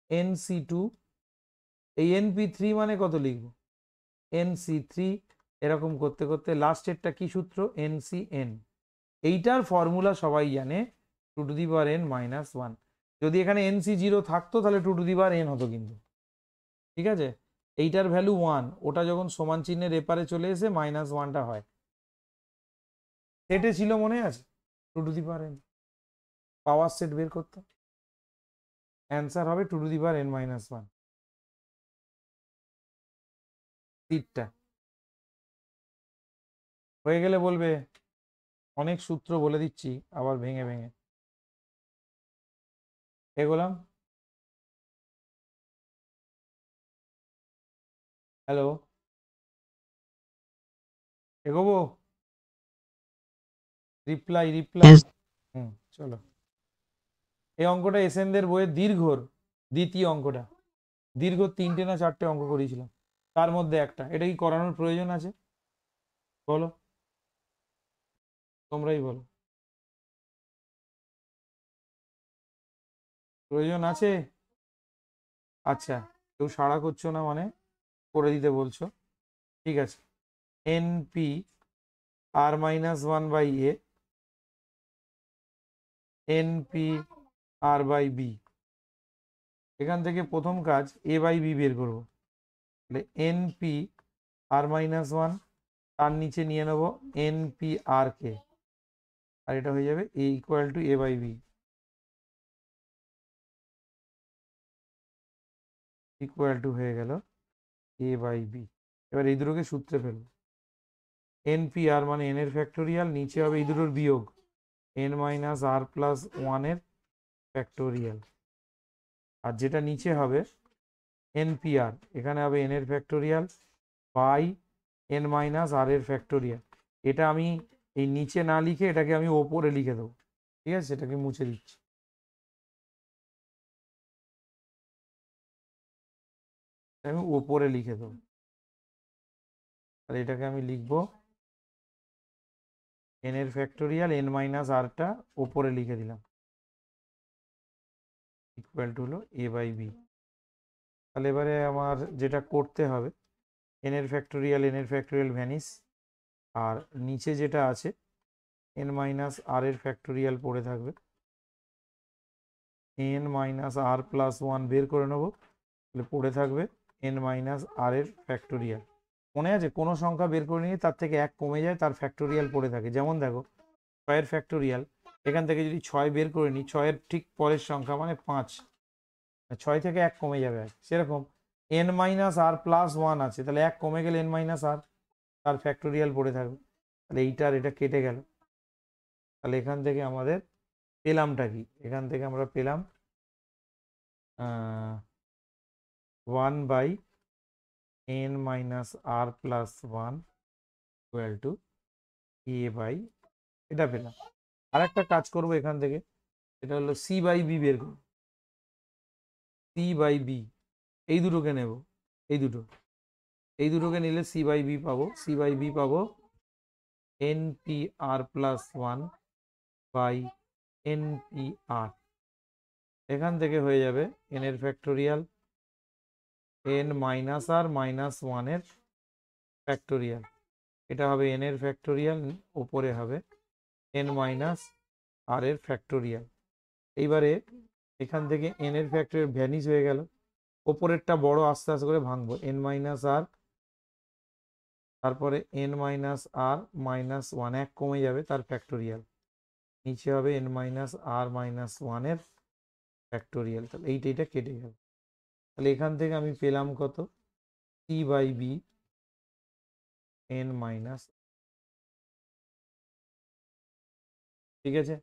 NC2। এই NP3 মানে কত লিখবো? NC3। এরকম করতে করতে লাস্টেরটা কি সূত্র? NCN। এইটার ফর্মুলা সবাই জানে, 2 two the power n minus 1। যদি এখানে NC0 থাকতো তাহলে 2 টু দি পাওয়ার n হতো কিন্তু। ঠিক আছে? এইটার ভ্যালু 1, ওটা যখন সমান চিহ্নের এপারে চলে এসে মাইনাস 1টা হয়। সেটে ছিল, মনে আছে? 2 two the power n power set বের করতাম, অ্যান্সার হবে 2 two the power n minus 1। তিনটা হয়ে গেলে বলবে, অনেক সূত্র বলে দিচ্ছি আবার ভেঙে ভেঙে। এগোলাম। হ্যালো? এগোবো? Reply reply. Yes. চলো, এই অঙ্কটা এসএনদের বইয়ের দীর্ঘর দ্বিতীয় অঙ্কটা, দীর্ঘ 3টে না 4টে অঙ্ক করিয়েছিলাম, তার মধ্যে একটা। এটা কি করানোর প্রয়োজন আছে বলো? তোমরাই বলো, প্রয়োজন আছে? আচ্ছা, কেউ সাড়া করছো না মানে করে দিতে বলছো, ঠিক আছে। NP R minus 1 by A, NP R by B। এখান থেকে প্রথম কাজ A বাই B বের করবো। তাহলে NP R মাইনাস 1, তার নিচে নিয়ে নেবো NP R কে, আর এটা হয়ে যাবে A equal to A by B, equal to হয়ে গেল A বাই B। এবার এই দুটোকে সূত্রে ফেলবো। NP R মানে n এর ফ্যাক্টোরিয়াল, নিচে হবে এই দুটোর বিয়োগ, n মাইনাস আর প্লাস ওয়ানের ফ্যাক্টোরিয়াল, আর যেটা নিচে হবে npr, এখানে হবে n এর ফ্যাক্টোরিয়াল বাই n মাইনাস আর এর ফ্যাক্টোরিয়াল। এটা আমি এই নিচে না লিখে এটাকে আমি ওপরে লিখে দেবো, ঠিক আছে? এটাকে মুছে দিচ্ছি। আমি ওপরে লিখে দেবো, আর এটাকে আমি লিখবো n এর ফ্যাক্টোরিয়াল n মাইনাস আরটা ওপরে লিখে দিলাম, ইকুয়াল টু হলো a বাই বি। তাহলে এবারে আমার যেটা করতে হবে, n এর ফ্যাক্টোরিয়াল ভ্যানিস, আর নিচে যেটা আছে n মাইনাস আর এর ফ্যাক্টোরিয়াল পড়ে থাকবে, n মাইনাস আর প্লাস ওয়ান বের করে নেবো, তাহলে পড়ে থাকবে n মাইনাস আর এর ফ্যাক্টোরিয়াল। মনে আছে কোনো সংখ্যা বের করে নিয়ে তার থেকে এক কমে যায়, তার ফ্যাক্টোরিয়াল পড়ে থাকে। যেমন দেখো 6 ফ্যাক্টোরিয়াল, এখান থেকে যদি 6 বের করে নিই, 6 ঠিক পরের সংখ্যা মানে 5, 6 থেকে 1 কমে যাবে। সেরকম n মাইনাস আর প্লাস ওয়ান আছে, তাহলে 1 কমে গেলে n মাইনাস আর, তার ফ্যাক্টোরিয়াল পড়ে থাকবে। তাহলে এইটার এটা কেটে গেল। তাহলে এখান থেকে আমাদের পেলামটা কি? এখান থেকে আমরা পেলাম 1 by n minus R plus one equal to a by, এটা পেলাম। আর একটা কাজ করবো এখান থেকে, এটা হলো c বাই b বের করব। c বাই b এই দুটোকে নেব, এই দুটোকে নিলে c বাই b পাবো। c বাই b পাবো npr plus one by npr। এখান থেকে হয়ে যাবে n এর factorial n minus r minus ওয়ানের ফ্যাক্টোরিয়াল, এটা হবে n এর ফ্যাক্টোরিয়াল, উপরে হবে n মাইনাস আর এর ফ্যাক্টোরিয়াল। এইবারে এখান থেকে n এর ফ্যাক্টোরিয়াল ভ্যানিশ হয়ে গেল, ওপরেরটা বড় আস্তে আস্তে করে ভাঙবো, n মাইনাস আর, তারপরে n minus r minus one, এক কমে যাবে, তার ফ্যাক্টোরিয়াল। নিচে হবে n মাইনাস আর মাইনাস ওয়ানের ফ্যাক্টোরিয়াল। তাহলে এইটা কেটে গেল। তাহলে এখান থেকে আমি পেলাম কত? c by b n minus, ঠিক আছে?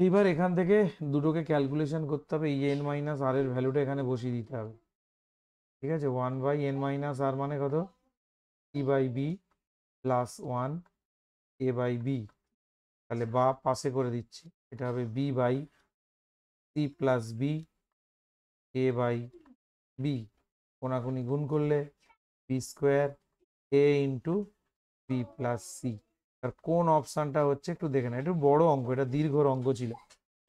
এইবার এখান থেকে দুটোকে ক্যালকুলেশন করতে হবে, এই n মাইনাস আর এর ভ্যালুটা এখানে বসিয়ে দিতে হবে, ঠিক আছে? 1 বাই n মাইনাস আর মানে কত? c by b plus 1 a by b। তাহলে বা পাশে করে দিচ্ছি, এটা হবে b by c plus b a by b, কোনাকুনি গুণ করলে b square a into b plus c। আর কোন অপশানটা হচ্ছে একটু দেখে না, একটু বড় অঙ্ক, এটা দীর্ঘ অঙ্ক ছিল,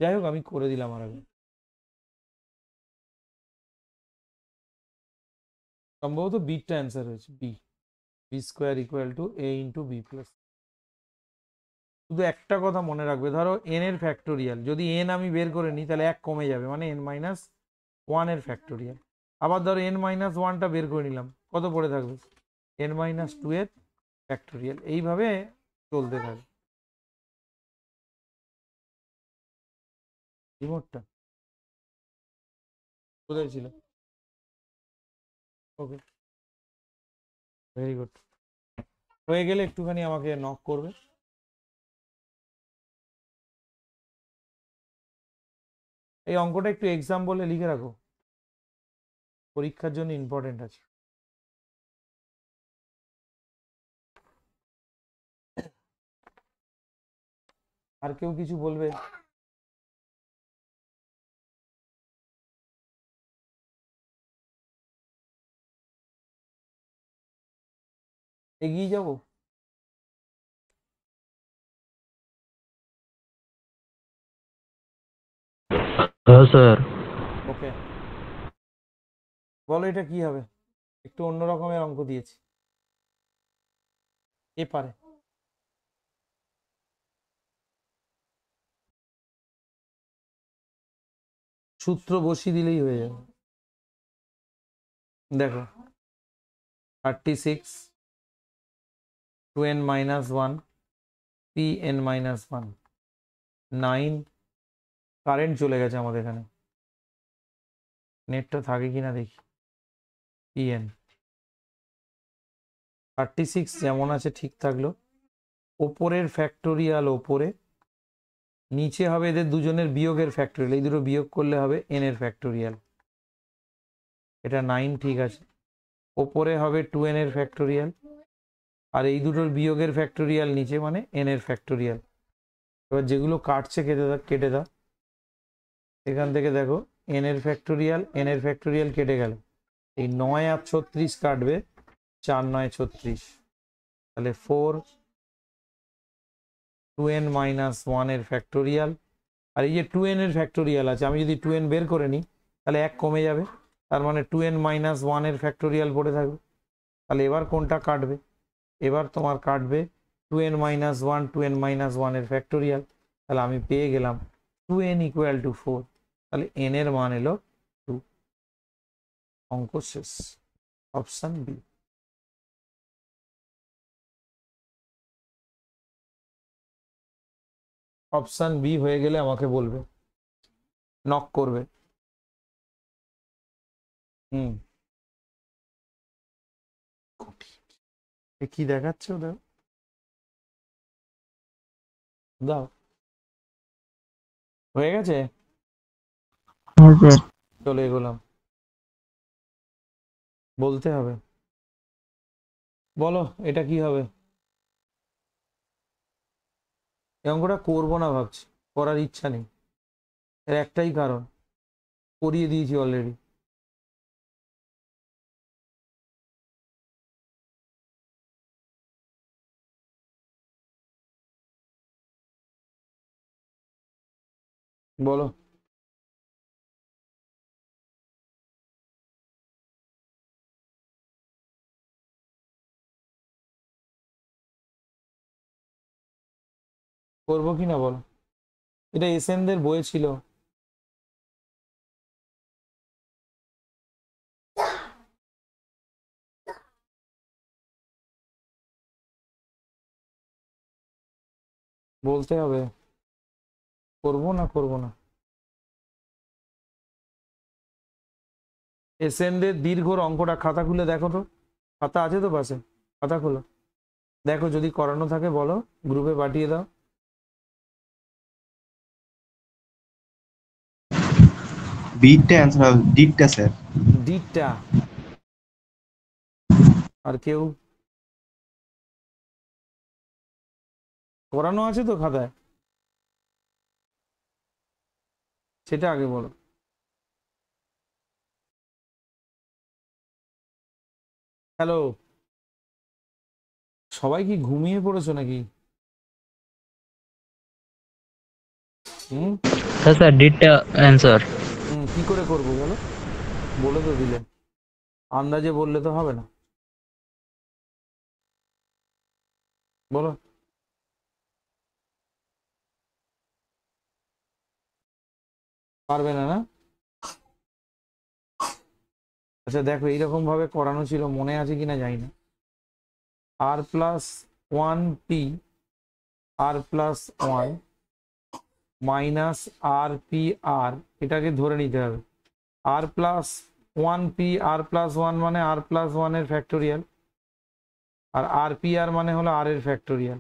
যাই হোক আমি করে দিলাম। আর আগে সম্ভবত বিটা অ্যান্সার হয়েছে, B square equal to A into B plus. শুধু একটা কথা মনে রাখবে, ধরো n এর ফ্যাক্টোরিয়াল যদি n আমি বের করে নিই, তাহলে 1 কমে যাবে, মানে n মাইনাস ওয়ান এর ফ্যাক্টোরিয়াল। আবার ধরো n মাইনাস ওয়ানটা বের করে নিলাম, কত পড়ে থাকবে? n মাইনাস টু এর ফ্যাক্টোরিয়াল। এইভাবে চলতে থাকে। রিমোটটা কোথায় ছিল? ওকে, ভেরি গুড। হয়ে গেলে একটুখানি আমাকে নক করবে। এই অঙ্কটা একটু এক্সাম বলে লিখে রাখো, পরীক্ষার জন্য ইম্পর্টেন্ট আছে। আর কেউ কিছু বলবে? এগিয়ে যাব? হ্যাঁ স্যার। ওকে, বলো এটা কি হবে? একটু অন্য রকমের অঙ্ক দিয়েছি, এ পারে। সূত্র বসিয়ে দিলেই হয়ে যাবে। দেখো 36 2n minus one pn minus one 9। Current চলে গেছে আমাদের এখানে, নেটটা থাকে কিনা দেখি। pn 36 যেমন আছে ঠিক থাকলো, ওপরের ফ্যাক্টোরিয়াল ওপরে, নিচে হবে এদের দুজনের বিয়োগের ফ্যাক্টোরিয়াল, এই দুটো বিয়োগ করলে হবে n এর ফ্যাক্টোরিয়াল, এটা 9 ঠিক আছে। ওপরে হবে 2n এর ফ্যাক্টোরিয়াল, আর এই দুটোর বিয়োগের ফ্যাক্টোরিয়াল নিচে, মানে n এর ফ্যাক্টোরিয়াল। এবার যেগুলো কাটছে কেটে দাও। এখান থেকে দেখো n এর ফ্যাক্টোরিয়াল কেটে গেল, এই 9 আর 36 কাটবে, 4 9 36, তাহলে 4 2n মাইনাস 1 এর ফ্যাক্টোরিয়াল। আর এই যে 2n এর ফ্যাক্টোরিয়াল আছে, আমি যদি 2n বের করে নিই তাহলে 1 কমে যাবে, তার মানে 2n মাইনাস 1 এর ফ্যাক্টোরিয়াল পড়ে থাকবে। তাহলে এবার কোনটা কাটবে? এবার তোমার কাটবে 2n মাইনাস 1 2n মাইনাস 1 এর ফ্যাক্টোরিয়াল। তাহলে আমি পেয়ে গেলাম 2n ইকুয়াল টু 4, তাহলে n এর মান এলো 2। অঙ্ক শেষ। Option B. অপশন বি হয়ে গেলে আমাকে বলবে, নক করবে। কি দেখাচ্ছে ওদের? দাও, হয়ে গেছে, হ্যাঁ স্যার। চলে এগোলাম। বলতে হবে, বলো এটা কি হবে? এই অঙ্কটা করবো না ভাবছি, করার ইচ্ছা নেই। এর একটাই কারণ, করিয়ে দিয়েছি অলরেডি। বলো, করবো কি না বলো? এটা এসএনদের বই ছিল। বলতে হবে, করবো না করবো না। এসএনদের দীর্ঘর অঙ্কটা খাতা খুলে দেখো তো, খাতা আছে তো পাশে, খাতা খোলো দেখো, যদি করানো থাকে বলো, গ্রুপে পাঠিয়ে দাও। বিটটা অ্যান্সার হবে, ডিটটা স্যার। ডিটটা। আর কেউ করানো আছে তো খাতায়, সেটা আগে বলো। হ্যালো, সবাই কি ঘুমিয়ে পড়েছো নাকি? হুম হ্যাঁ স্যার, ডিটটা অ্যান্সার। কি করে করবো বলো? বলে তো দিলে, আন্দাজে বললে তো হবে না, বলো। পারবে না, না? আচ্ছা দেখো, এইরকম ভাবে করানো ছিল, মনে আছে কিনা জানি না। আর প্লাস 1p আর প্লাস 1 মাইনাস আর পি আর, এটাকে ধরে নিতে হবে। আর প্লাস 1p আর প্লাস 1 মানে আর প্লাস 1 এর ফ্যাক্টোরিয়াল, আর আর পি আর মানে হলো আর এর ফ্যাক্টোরিয়াল।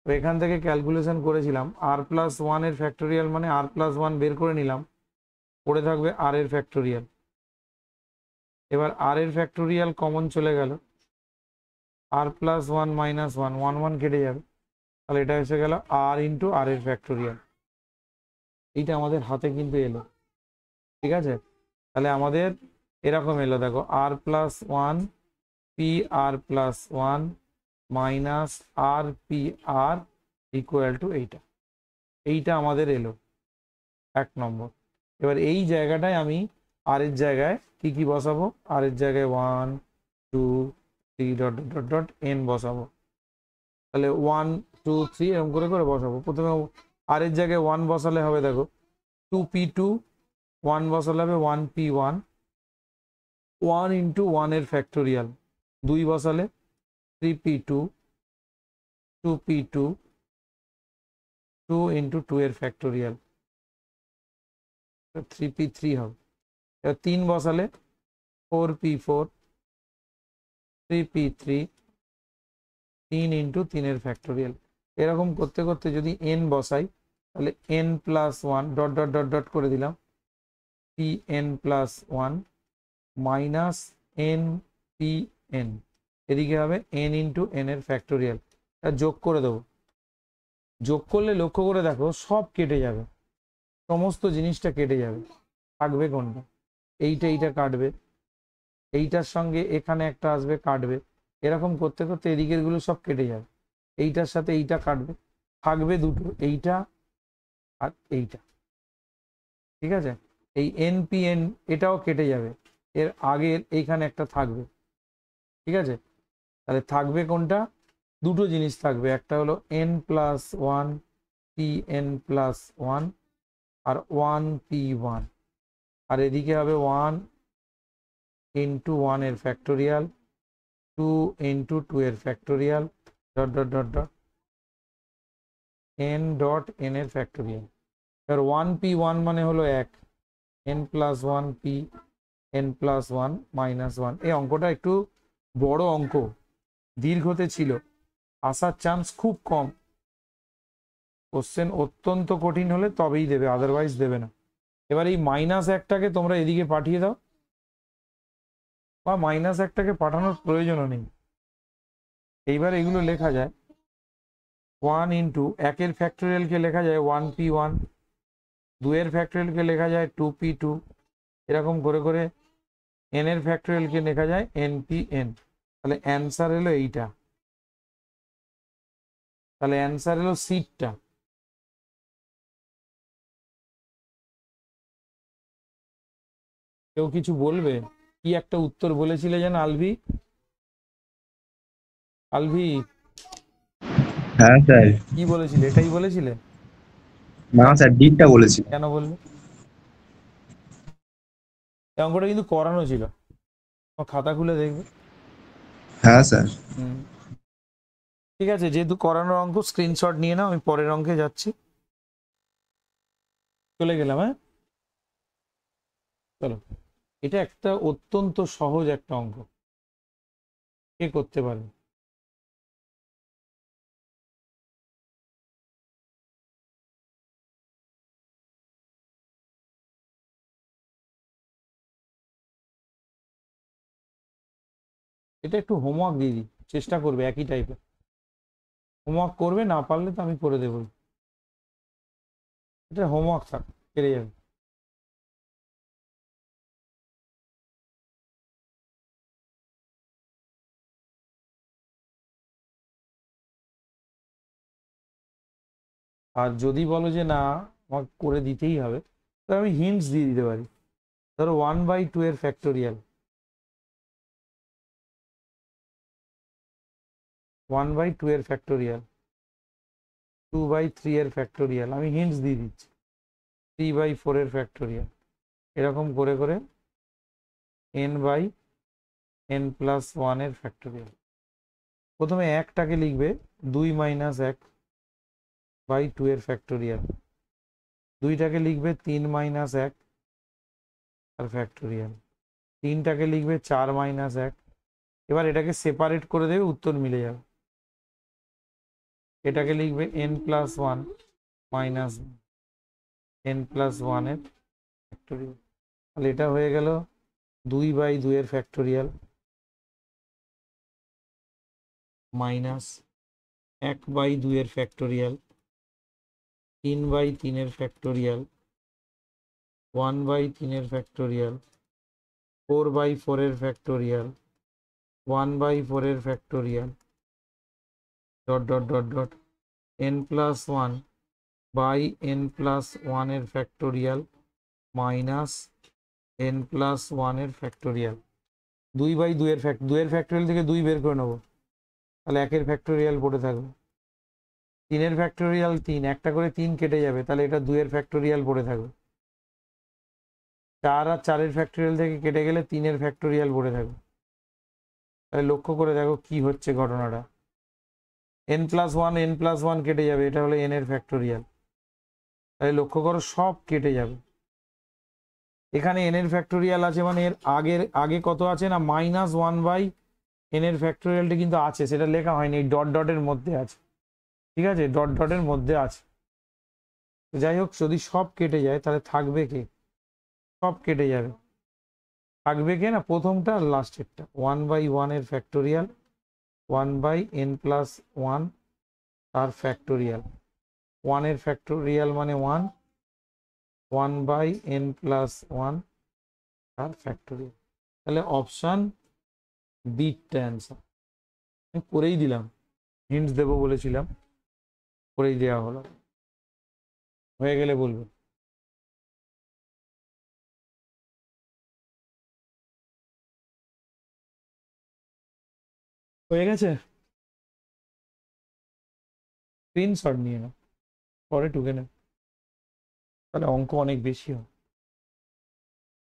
তো এখান থেকে ক্যালকুলেশন করেছিলাম, আর প্লাস 1 এর ফ্যাক্টোরিয়াল মানে আর প্লাস 1 বের করে নিলাম, পড়ে থাকবে আর এর ফ্যাক্টোরিয়াল। এবার আর এর ফ্যাক্টোরিয়াল কমন চলে গেল, আর প্লাস 1 মাইনাস 1 1 1 কেটে যাবে, তাহলে এটা এসে গেল আর ইন্টু আর এর ফ্যাক্টোরিয়াল। এইটা আমাদের হাতে কিন্তু এলো, ঠিক আছে? তাহলে আমাদের এরকম এলো, দেখো, R plus 1 P R plus 1 minus R P R equal to এইটা আমাদের এলো 1 নম্বর। এবার এই জায়গাটায় আমি আর এর জায়গায় কি কি বসাবো? আর এর জায়গায় 1 2 3 ডট ডট ডট এন বসাবো। তাহলে 1 2 3 এরকম করে করে বসাবো। প্রথমে আর এর জায়গায় 1 বসালে হবে, দেখো 2p2, 1 বসালে হবে 1p1, 1 ইন্টু 1 এর ফ্যাক্টোরিয়াল, 2 বসালে 3p2, 2p2, 2 ইন্টু 2 এর ফ্যাক্টোরিয়াল, 3p3 হবে। এবার 3 বসালে 4p4, 3p3, 3 ইন্টু 3 এর ফ্যাক্টোরিয়াল। এরকম করতে করতে যদি n বসাই তাহলে n plus one dot dot dot dot করে দিলাম, P N plus one minus N P N, এদিকে হবে n ইন্টু n এর ফ্যাক্টোরিয়াল। যোগ করে দেবো, যোগ করলে লক্ষ্য করে দেখো সব কেটে যাবে, সমস্ত জিনিসটা কেটে যাবে, থাকবে কোনটা? এইটা কাটবে, এইটার সঙ্গে এখানে একটা আসবে কাটবে, এরকম করতে করতে এদিকের গুলো সব কেটে যাবে, এইটার সাথে এইটা কাটবে, থাকবে দুটো, এইটা আর এইটা। ঠিক আছে, এই এনপিএন এটাও কেটে যাবে, এর আগের এইখানে একটা থাকবে। ঠিক আছে, তাহলে থাকবে কোনটা? দুটো জিনিস থাকবে, একটা হলো n plus one P N plus one আর ওয়ান পি ওয়ান, আর এদিকে হবে ওয়ান ইন্টু ওয়ান এর ফ্যাক্টোরিয়াল, টু ইন্টু টু এর factorial, dot dot dot dot N dot N এর ফ্যাক্টোরিয়াল। এবার ওয়ান পি ওয়ান মানে হলো এক, N plus one P N plus one minus one. এই অঙ্কটা একটু বড় অঙ্ক, দীর্ঘতে ছিল, আসার চান্স খুব কম। কোশ্চেন অত্যন্ত কঠিন হলে তবেই দেবে, আদারওয়াইজ দেবে না। এবার এই মাইনাস একটাকে তোমরা এদিকে পাঠিয়ে দাও, বা মাইনাস একটাকে পাঠানোর প্রয়োজনও নেই। এইবার এগুলো লেখা যায় ওয়ান ইন্টু একের ফ্যাক্টোরিয়ালকে লেখা যায় ওয়ান পি ওয়ান, দুয়ের ফ্যাক্টোরিয়ালকে লেখা যায় টু পি টু, এরকম করে করে এন এর ফ্যাক্টোরিয়ালকে লেখা যায় এন পি এন। তাহলে অ্যান্সার এলো এইটা, তাহলে অ্যান্সার এলো সিটটা। কেউ কিছু বলবে? কি একটা উত্তর বলেছিলে যেন আলভি? আলভি হ্যাঁ স্যার। কি বলেছিলে? এটাই বলেছিলে? না স্যার, ডিটটা বলেছি। কেন বললে? এই অঙ্কটা কিন্তু করানো ছিল, আমার খাতা খুলে দেখবে। হ্যাঁ স্যার। ঠিক আছে, যেহেতু করানোর অঙ্ক স্ক্রিনশট নিয়ে নাও, আমি পরের অঙ্কে যাচ্ছি। চলে গেলাম, হ্যাঁ চলো। এটা একটা অত্যন্ত সহজ একটা অঙ্ক, কে করতে পারবে? এটা একটু হোমওয়ার্ক দিয়ে দিই, চেষ্টা করবে একই টাইপের হোমওয়ার্ক করবে, না পারলে তো আমি করে দেবো। এটা হোমওয়ার্ক থাক, কেড়ে যাবে। আর যদি বলো যে না আমাকে করে দিতেই হবে, তাহলে আমি হিন্টস দিয়ে দিতে পারি। ধরো ওয়ান বাই টু এর ফ্যাক্টোরিয়াল, ওয়ান বাই টু এর ফ্যাক্টোরিয়াল, টু বাই থ্রি এর ফ্যাক্টোরিয়াল, আমি হিন্টস দিয়ে দিচ্ছি, থ্রি বাই ফোর এর ফ্যাক্টোরিয়াল, এরকম করে করে N by N plus one এর ফ্যাক্টোরিয়াল। প্রথমে একটাকে লিখবে দুই মাইনাস এক বাই টু এর ফ্যাক্টোরিয়াল, দুইটাকে লিখবে তিন মাইনাস এক আর ফ্যাক্টোরিয়াল, তিনটাকে লিখবে চার মাইনাস এক। এবার এটাকে সেপারেট করে দেবে, উত্তর মিলে যাবে। এটাকে লিখবে N plus one minus N plus ওয়ানের ফ্যাক্টোরিয়াল, তাহলে এটা হয়ে গেল দুই বাই দুইয়ের ফ্যাক্টোরিয়াল মাইনাস এক বাই দুইয়ের ফ্যাক্টোরিয়াল, তিন বাই তিনের ফ্যাক্টোরিয়াল, ওয়ান বাই তিনের ফ্যাক্টোরিয়াল, ফোর বাই ফোরের ফ্যাক্টোরিয়াল, ওয়ান বাই ফোরের factorial, dot dot dot dot N plus one by N plus ওয়ানের ফ্যাক্টোরিয়াল মাইনাস এন প্লাস ওয়ানের ফ্যাক্টোরিয়াল। দুই বাই দুইয়ের ফ্যাক্টোরিয়াল থেকে দুই বের করে নেবো, তাহলে একের ফ্যাক্টোরিয়াল পড়ে থাকবে, তিনের ফ্যাক্টোরিয়াল তিন, একটা করে তিন কেটে যাবে, তাহলে এটা দুইয়ের ফ্যাক্টোরিয়াল পড়ে থাকবে। চার আর চারের ফ্যাক্টোরিয়াল থেকে কেটে গেলে তিনের ফ্যাক্টোরিয়াল পড়ে থাকবে। তাহলে লক্ষ্য করে দেখো কি হচ্ছে ঘটনাটা, এন প্লাস ওয়ান কেটে যাবে, এটা হলো এন এর ফ্যাক্টোরিয়াল। তাহলে লক্ষ্য করো সব কেটে যাবে। এখানে এন এর ফ্যাক্টোরিয়াল আছে মানে এর আগে কত আছে না মাইনাস ওয়ান বাই এন এর ফ্যাক্টোরিয়ালটা কিন্তু আছে, সেটা লেখা হয়নি, এই ডট ডটের মধ্যে আছে। ঠিক আছে, ডট ডটের মধ্যে আছে। যাই হোক, যদি সব কেটে যায় তাহলে থাকবে কে? সব কেটে যাবে, থাকবে কে না প্রথমটা আর লাস্টেরটা। 1/1 এর ফ্যাক্টোরিয়াল, 1/n+1 তার ফ্যাক্টোরিয়াল। 1 এর ফ্যাক্টোরিয়াল মানে 1, 1/n+1 তার ফ্যাক্টোরিয়াল। তাহলে অপশান বিটা অ্যান্সার। আমি করেই দিলাম, হিন্টস দেবো বলেছিলাম, করেই দেওয়া হলো। হয়ে গেলে বলবে। হয়ে গেছে, স্ক্রিনশট নিয়ে নাও, পরে টুকে নেব, তাহলে অঙ্ক অনেক বেশি হয়।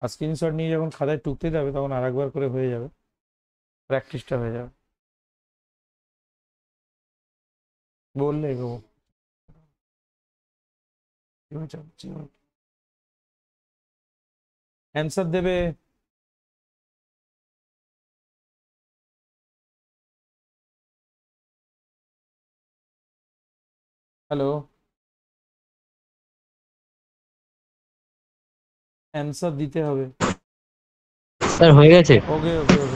আর স্ক্রিনশট নিয়ে যখন খাতায় টুকতে যাবে তখন আর একবার করে হয়ে যাবে, প্র্যাকটিসটা হয়ে যাবে। বললে এগোবো। অ্যান্সার দেবে। হ্যালো, অ্যান্সার দিতে হবে। স্যার হয়ে গেছে। ওকে ওকে ওকে,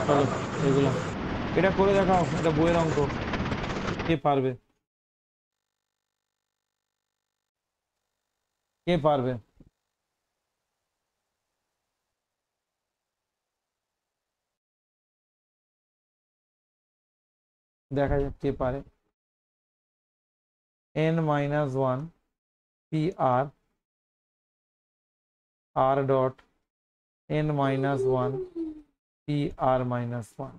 চলো এগুলো, এটা করে দেখাও, এটা বইয়ের অঙ্ক। কে পারবে? কে পারবে? দেখা যাক কে পারে। n-1 pr r dot n-1 pr-1,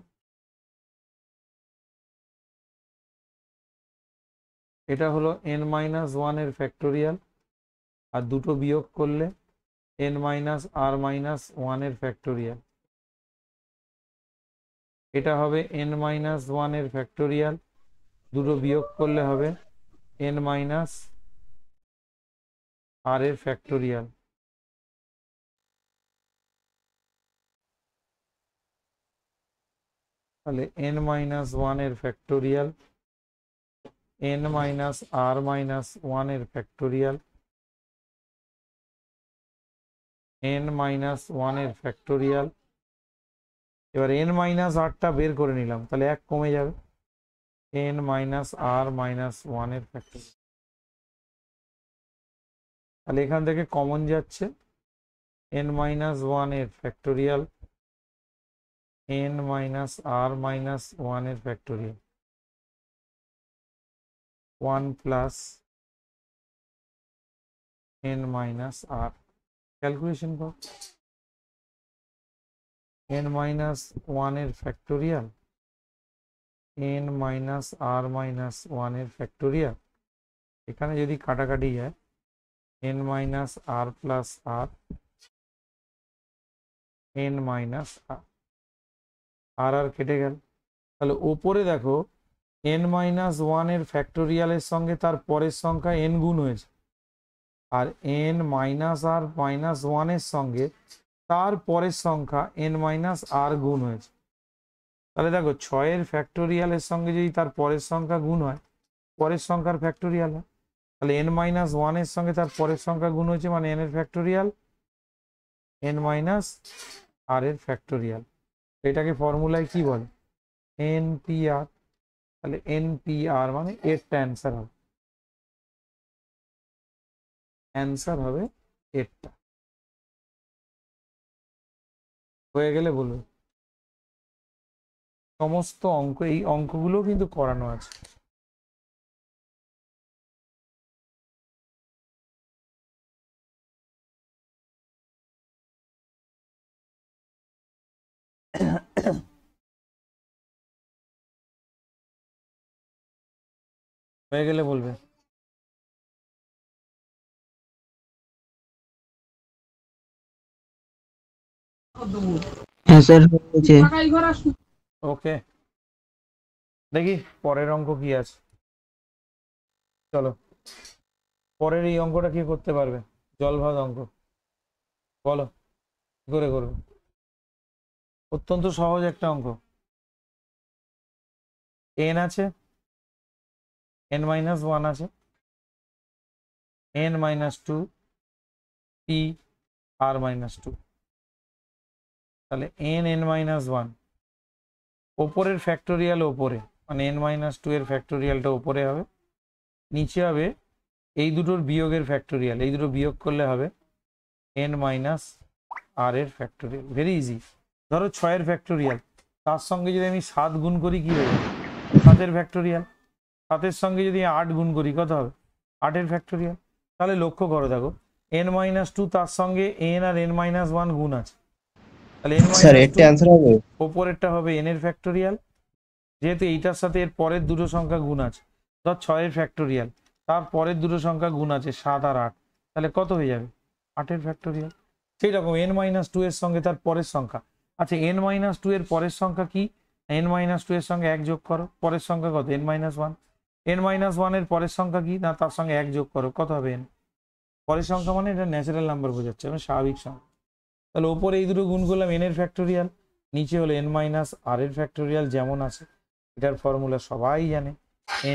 এটা হলো n-1 এর ফ্যাক্টোরিয়াল, আর দুটো বিয়োগ করলে n-r-1 এর ফ্যাক্টোরিয়াল। এটা হবে n-1 এর ফ্যাক্টোরিয়াল, দুটো বিয়োগ করলে হবে n-r এর ফ্যাক্টোরিয়াল। তাহলে n-1 এর ফ্যাক্টোরিয়াল, n-r-1 এর ফ্যাক্টোরিয়াল, n-1 এর ফ্যাক্টোরিয়াল। এবার n-rটা বের করে নিলাম, তাহলে 1 কমে যাবে, n-r-1 এর ফ্যাক্টোরিয়াল। তাহলে এখান থেকে কমন যাচ্ছে n-1 এর ফ্যাক্টোরিয়াল, n-r-1 এর ফ্যাক্টোরিয়াল, 1 প্লাস n-r। ক্যালকুলেশন কর, n-1 এর ফ্যাক্টোরিয়াল, n-r-1 এর ফ্যাক্টোরিয়াল। এখানে যদি কাটাকাটি যায়, n-r প্লাস r, n-r, আর কেটে গেল। তাহলে ওপরে দেখো n-1 এর ফ্যাক্টোরিয়ালের সঙ্গে তার পরের সংখ্যা n গুণ হয়েছে, আর n-r-1 এর সঙ্গে তার পরের সংখ্যা n-r গুণ হয়েছে। তাহলে দেখো 6 এর ফ্যাক্টোরিয়ালের সঙ্গে যদি তার পরের সংখ্যা গুণ হয়, পরের সংখ্যার ফ্যাক্টোরিয়াল হয়। তাহলে n-1 এর সঙ্গে তার পরের সংখ্যা গুণ হয়েছে মানে n এর ফ্যাক্টোরিয়াল, n-r এর ফ্যাক্টোরিয়াল। এটাকে ফর্মুলায় কি বলে? npr। তাহলে npr মানে এরটা অ্যান্সার হবে, অ্যান্সার হবে এরটা। হয়ে গেলে বলুন। সমস্ত অঙ্ক, এই অঙ্কগুলো কিন্তু করানো আছে। হয়ে গেলে বলবে। হ্যাঁ স্যার হয়ে গেছে। ওকে, দেখি পরের অঙ্ক কি আছে। চলো, পরের এই অঙ্কটা কি করতে পারবে? জল ভাত অঙ্ক, বলো কি করে করবে? অত্যন্ত সহজ একটা অঙ্ক। n আছে, n মাইনাস ওয়ান আছে, n minus two p r minus two. তাহলে n মাইনাস ওয়ান ওপরের ফ্যাক্টোরিয়াল ওপরে, মানে n মাইনাস টু এর ফ্যাক্টোরিয়ালটা ওপরে হবে, নিচে হবে এই দুটোর বিয়োগের ফ্যাক্টোরিয়াল, এই দুটো বিয়োগ করলে হবে n মাইনাস আর এর ফ্যাক্টোরিয়াল। Very easy. ধরো 6 এর ফ্যাক্টোরিয়াল, তার সঙ্গে যদি আমি 7 গুণ করি কি হবে? 7 এর ফ্যাক্টোরিয়াল। 7 এর সঙ্গে যদি 8 গুণ করি কত হবে? 8 এর ফ্যাক্টোরিয়াল। তাহলে লক্ষ্য করো, দেখো n মাইনাস টু তার সঙ্গে n আর n মাইনাস ওয়ান গুণ আছে, তাহলে n স্যার মাইনাস এরটা অ্যান্সার হবে? ওপরেরটা হবে n এর ফ্যাক্টোরিয়াল, যেহেতু এইটার সাথে এর পরের দুটো সংখ্যা গুণ আছে, ধর 6 এর ফ্যাক্টোরিয়াল, তার পরের দুটো সংখ্যা গুণ আছে 7 আর 8, তাহলে কত হয়ে যাবে? 8 এর ফ্যাক্টোরিয়াল। সেই রকম n মাইনাস টু এর সঙ্গে তার পরের সংখ্যা, আচ্ছা n মাইনাস টু এর পরের সংখ্যা কি? n মাইনাস টু এর সঙ্গে 1 যোগ করো, পরের সংখ্যা কত? n minus one. n minus one এর পরের সংখ্যা কি? না, তার সঙ্গে 1 যোগ করো, কত হবে? n। পরের সংখ্যা মানে এটা ন্যাচারাল নাম্বার বোঝাচ্ছে, মানে স্বাভাবিক সংখ্যা। তাহলে ওপরে এই দুটো গুণ করলাম n এর ফ্যাক্টোরিয়াল, নিচে হলো n মাইনাস আর এর ফ্যাক্টোরিয়াল, যেমন আছে। এটার ফর্মুলা সবাই জানে,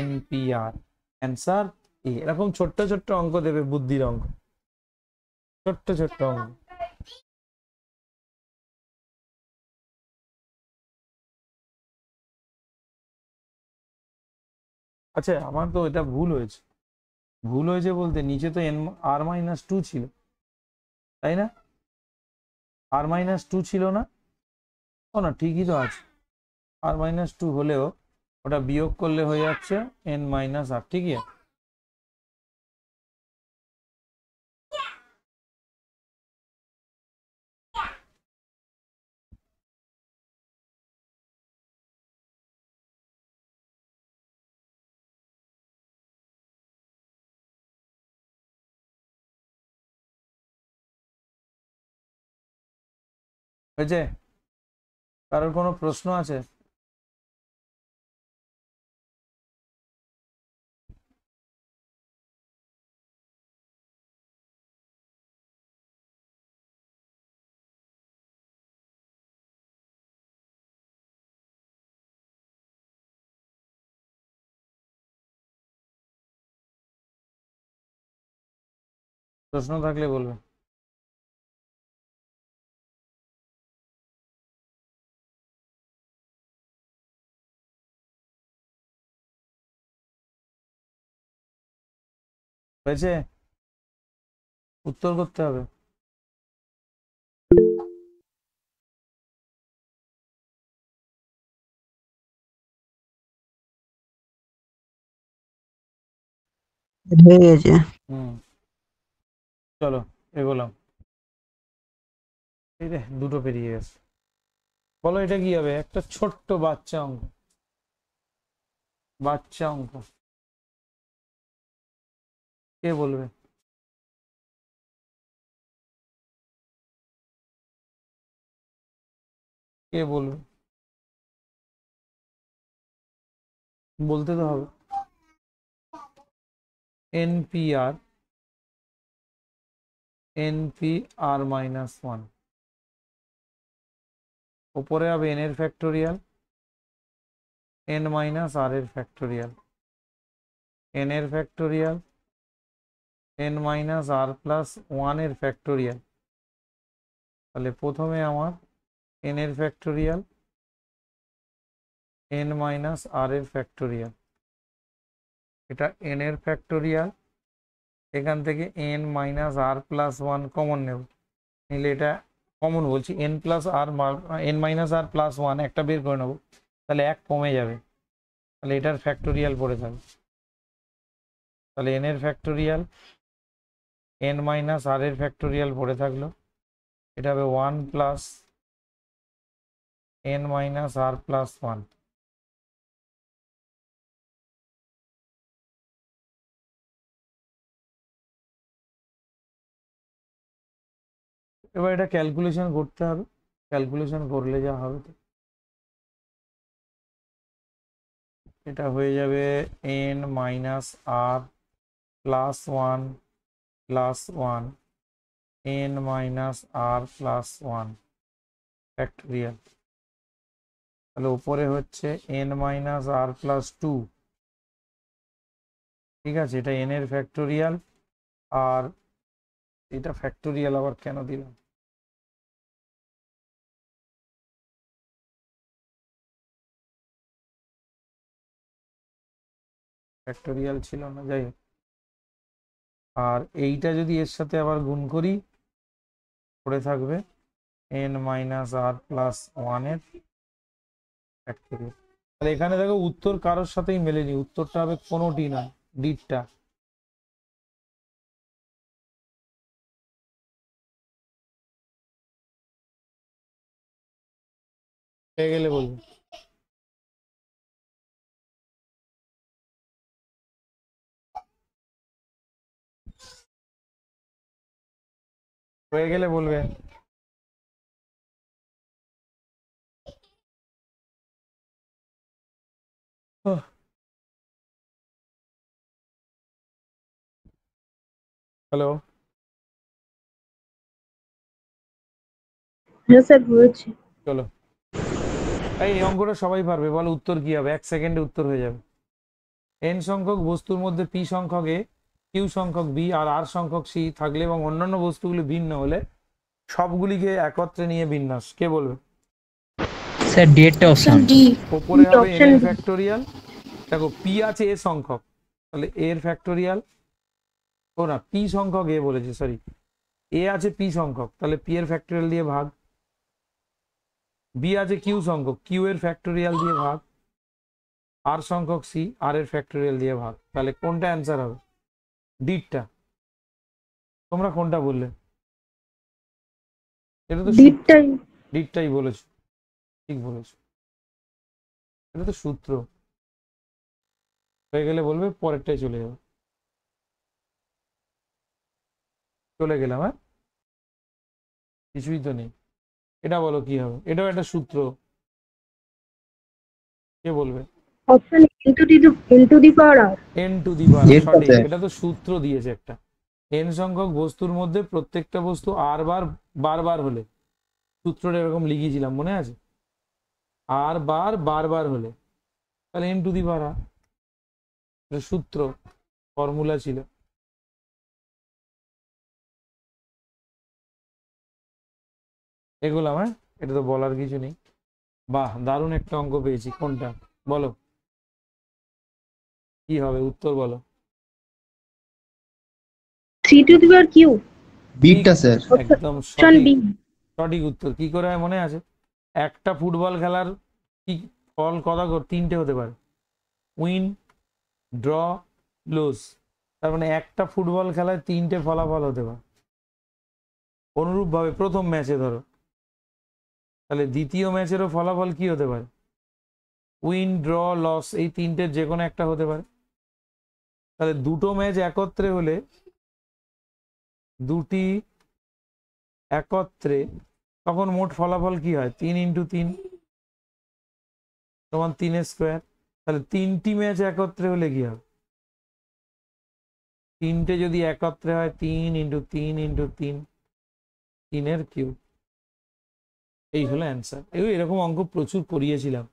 npr। অ্যান্সার এ। এরকম ছোট্ট ছোট্ট অঙ্ক দেবে, বুদ্ধির অঙ্ক, ছোট্ট ছোট্ট অঙ্ক। আচ্ছা, আমার তো এটা ভুল হয়েছে। ভুল হয়েছে বলতে নিচে তো n আর মাইনাস টু ছিল, তাই না? আর মাইনাস টু ছিল না? ও না, ঠিকই তো আছে। আর মাইনাস টু হলেও ওটা বিয়োগ করলে হয়ে যাচ্ছে n মাইনাস আর, ঠিকই আছে। হয়েছে? কারোর কোনো প্রশ্ন আছে? প্রশ্ন থাকলে বলবে। হয়েছে? উত্তর করতে হবে। হয়ে গেছে। হুম, চলো এগোলাম। এই রে, দুটো পেরিয়ে গেছে। বলো এটা কি হবে? একটা ছোট্ট বাচ্চা অঙ্ক, বাচ্চা অঙ্ক। কে বলবে? কে বলবে? বলতে তো হবে। npr npr মাইনাস ওয়ান, ওপরে হবে n এর ফ্যাক্টোরিয়াল, n মাইনাস আর এর ফ্যাক্টোরিয়াল, n এর ফ্যাক্টোরিয়াল, n মাইনাস আর প্লাস ওয়ান এর ফ্যাক্টোরিয়াল। তাহলে প্রথমে আমার n এর ফ্যাক্টোরিয়াল, n মাইনাস আর এর ফ্যাক্টোরিয়াল, এটা n এর ফ্যাক্টোরিয়াল, এখান থেকে n মাইনাস আর প্লাস ওয়ান কমন নেব, নিলে এটা কমন বলছি, n প্লাস আর n মাইনাস আর প্লাস ওয়ান একটা বের করে নেবো, তাহলে 1 কমে যাবে, তাহলে এটার ফ্যাক্টোরিয়াল পড়ে থাকবে। তাহলে n এর ফ্যাক্টোরিয়াল, n মাইনাস আর এর ফ্যাক্টোরিয়াল পড়ে থাকলো, এটা হবে 1 প্লাস n মাইনাস আর প্লাস ওয়ান। এবার এটা ক্যালকুলেশন করতে হবে, ক্যালকুলেশন করলে যা হবে, তো এটা হয়ে যাবে n মাইনাস আর plus one plus one, n minus আর প্লাস ওয়ান ফ্যাক্টোরিয়াল। তাহলে উপরে হচ্ছে n মাইনাস আর প্লাস টু, ঠিক আছে, এটা n এর ফ্যাক্টোরিয়াল, আর এটা ফ্যাক্টোরিয়াল আবার কেন দিলাম? ফ্যাক্টোরিয়াল ছিল না, যাই হোক। আর এইটা যদি এর সাথে আবার গুণ করি, পড়ে থাকবে n মাইনাস আর প্লাস ওয়ান এর ফ্যাক্টোরিয়াল। তাহলে এখানে দেখো উত্তর কারোর সাথেই মেলেনি, উত্তরটা হবে কোনোটি নয়, ডিটটা। হয়ে গেলে বলবো। হয়ে গেলে বলবে। হ্যালো, হ্যাঁ স্যার হয়েছে। চলো এই অঙ্কটা সবাই পারবে, বলো উত্তর কি হবে, 1 সেকেন্ডে উত্তর হয়ে যাবে। n সংখ্যক বস্তুর মধ্যে p সংখ্যক a, q সংখ্যক b আর r সংখ্যক c থাকলে এবং অন্যান্য বস্তুগুলি ভিন্ন হলে সবগুলিকে একত্রে নিয়ে বিন্যাস। কে বলবে? স্যার ডি এরটা অপশন অপশন। ডি। ওপরে হবে n অপশন এর ডি। ফ্যাক্টোরিয়াল, দেখো p আছে a সংখ্যক, তাহলে a এর ফ্যাক্টোরিয়াল, ও না p সংখ্যক a বলেছে, সরি, a আছে p সংখ্যক, তাহলে p এর ফ্যাক্টোরিয়াল দিয়ে ভাগ। b আছে q সংখ্যক, q এর ফ্যাক্টোরিয়াল দিয়ে ভাগ। আর সংখ্যক c, আর এর ফ্যাক্টোরিয়াল দিয়ে ভাগ। তাহলে কোনটা অ্যান্সার হবে? ডিটটা। তোমরা কোনটা বললে? এটা তো ডিটটাই। ডিটটাই বলেছো, ঠিক বলেছো, এটা তো সূত্র। হয়ে গেলে বলবে, পরেরটাই চলে যাবে। চলে গেলাম, হ্যাঁ, কিছুই তো নেই। এটা বলো কি হবে, এটাও একটা সূত্র, কে বলবে? Option into the power R. n to the power, ডেটটা সঠিক, স্যার। এটা তো সূত্র দিয়েছে একটা। n সংখ্যক বস্তুর মধ্যে প্রত্যেকটা বস্তু r বার বারবার হলে, সূত্রটা এরকম লিখেছিলাম মনে আছে, r বার বারবার হলে তাহলে n to the power r, এটা সূত্র, ফর্মুলা ছিল। এগুলো আমার, এটা তো বলার কিছু নেই। বাহ, দারুণ একটা অঙ্ক পেয়েছি, কোনটা বলো, কি হবে উত্তর বলো? 3 টু দি পাওয়ার কিউ। ঠিক, বিটটা স্যার। একদম অপশন সঠিক, বি। সঠিক উত্তর। কি করে হয় মনে আছে? একটা ফুটবল খেলার কি ফল কত তিনটে হতে পারে, উইন, ড্র, লুজ। তার মানে একটা ফুটবল খেলায় তিনটে ফলাফল হতে পারে। অনুরূপভাবে প্রথম ম্যাচে ধরো, তাহলে দ্বিতীয় ম্যাচেরও ফলাফল কি হতে পারে? উইন, ড্র, লস, এই তিনটের যে কোনো একটা হতে পারে। তাহলে দুটো ম্যাচ একত্রে হলে, দুটি একত্রে, তখন মোট ফলাফল কি হয়? 3 × 3 সমান 3 স্কোয়ার। তাহলে তিনটি ম্যাচ একত্রে হলে কি হবে? তিনটে যদি একত্রে হয়, 3 × 3 × 3, 3 এর কিউব। এই হলো অ্যান্সার। এরকম অঙ্ক প্রচুর করিয়েছিলাম,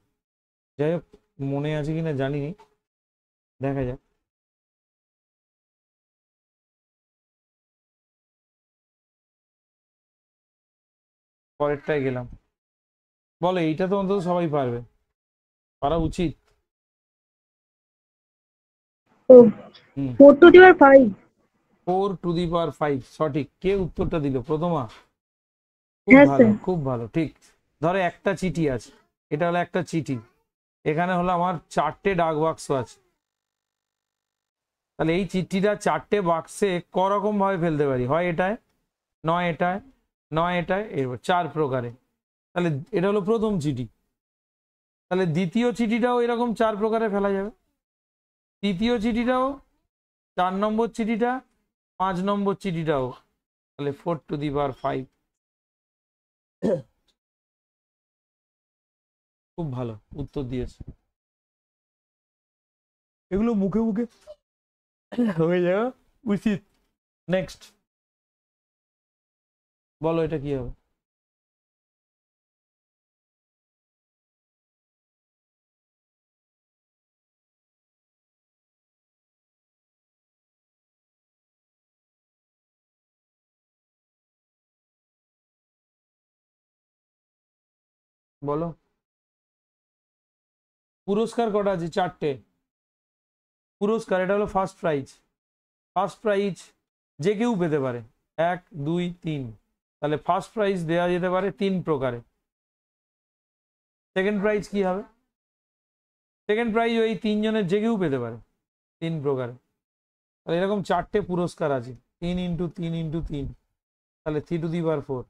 যাই হোক মনে আছে কিনা জানি নি, দেখা যাক। পরেরটায় গেলাম, বলো এইটা তো অন্তত সবাই পারবে, পারা উচিত। হুম, 4 two the power 5। 4 two the পাওয়ার 5, সঠিক। কে উত্তরটা দিল? প্রথমা, খুব হ্যাঁ ভালো, স্যার। খুব ভালো, ঠিক। ধরো একটা চিঠি আছে, এটা হলো একটা চিঠি, এখানে হলো আমার 4টে ডাক বাক্স আছে। তাহলে এই চিঠিটা 4টে বাক্সে করকম ভাবে ফেলতে পারি, হয় এটায়, নয় এটায়, নয় এটায়, এবার 4 প্রকারে। তাহলে এটা হলো প্রথম চিঠি। তাহলে দ্বিতীয় চিঠিটাও এরকম 4 প্রকারে ফেলা যাবে, তৃতীয় চিঠিটাও, 4 নম্বর চিঠিটা, 5 নম্বর চিঠিটাও। তাহলে 4 টু দি পাওয়ার 5। খুব ভালো উত্তর দিয়েছে, এগুলো মুখে মুখে হয়ে যাওয়া উচিত। নেক্সট, বলো এটা কি হবে? বলো পুরস্কার কটা আছে? 4টে পুরস্কার। এটা হলো ফার্স্ট প্রাইজ। ফার্স্ট প্রাইজ যে কেউ পেতে পারে, 1 2 3। তাহলে ফার্স্ট প্রাইজ দেওয়া যেতে পারে 3 প্রকারে। সেকেন্ড প্রাইজ কি হবে? সেকেন্ড প্রাইজ ওই 3 জনের যে কেউ পেতে পারে 3 প্রকারে। তাহলে এরকম 4টে পুরস্কার আছে, 3 × 3 × 3, তাহলে 3⁴।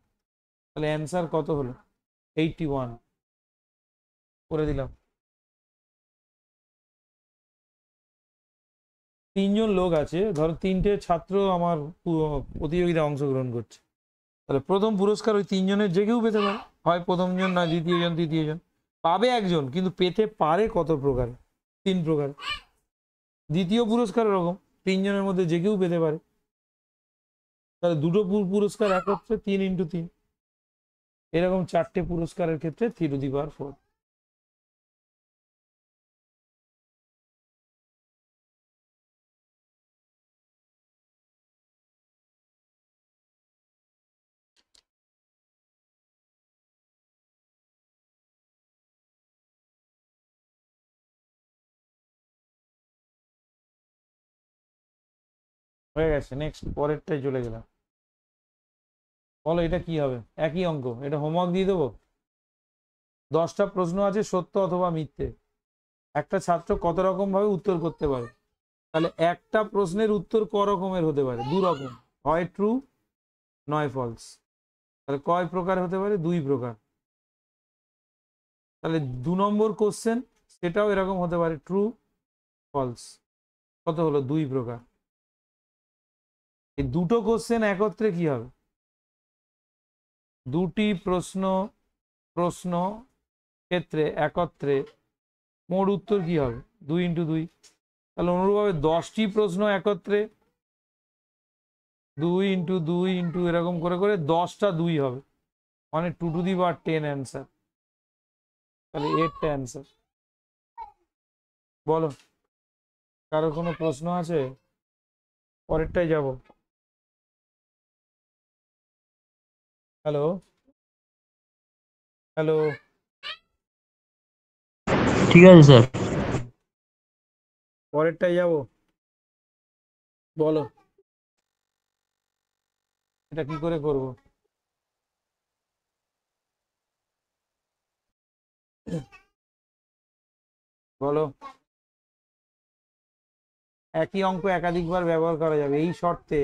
তাহলে অ্যান্সার কত হলো? 81 করে দিলাম। 3 জন লোক আছে, ধরো 3টে ছাত্র আমার প্রতিযোগিতায় অংশগ্রহণ করছে। তাহলে প্রথম পুরস্কার ওই 3 জনের যে কেউ পেতে পারে, হয় প্রথম জন, না দ্বিতীয় জন, তৃতীয় জন। পাবে একজন, কিন্তু পেতে পারে কত প্রকারে? 3 প্রকার। দ্বিতীয় পুরস্কার এরকম 3 জনের মধ্যে যে কেউ পেতে পারে। তাহলে দুটো পুরস্কার একত্রে 3 × 3, এরকম 4টে পুরস্কারের ক্ষেত্রে 3⁴। হয়ে গেছে। নেক্সট, পরেরটাই চলে গেলাম। বলো এটা কি হবে? একই অঙ্ক। এটা হোমওয়ার্ক দিয়ে দেবো। 10টা প্রশ্ন আছে, সত্য অথবা মিথ্যে। একটা ছাত্র কত রকম ভাবে উত্তর করতে পারে? তাহলে একটা প্রশ্নের উত্তর ক রকমের হতে পারে? 2 রকম, হয় ট্রু নয় ফলস। তাহলে কয় প্রকার হতে পারে? 2 প্রকার। তাহলে 2 নম্বর কোশ্চেন সেটাও এরকম হতে পারে, ট্রু ফলস। কত হলো? 2 প্রকার। এই দুটো কোশ্চেন একত্রে কি হবে? দুটি প্রশ্ন ক্ষেত্রে একত্রে মোট উত্তর কি হবে? 2 × 2। তাহলে অনুরূপভাবে 10টি প্রশ্ন একত্রে 2 × 2 × এরকম করে করে 10টা 2 হবে, মানে 2⁻10 অ্যান্সার। তাহলে 8টা অ্যান্সার। বলো কারো কোনো প্রশ্ন আছে? পরেরটাই যাব। হ্যালো হ্যালো, ঠিক আছে স্যার। পরেরটাই যাব। বলো এটা কি করে করব? বলো। একই অঙ্ক একাধিকবার ব্যবহার করা যাবে এই শর্তে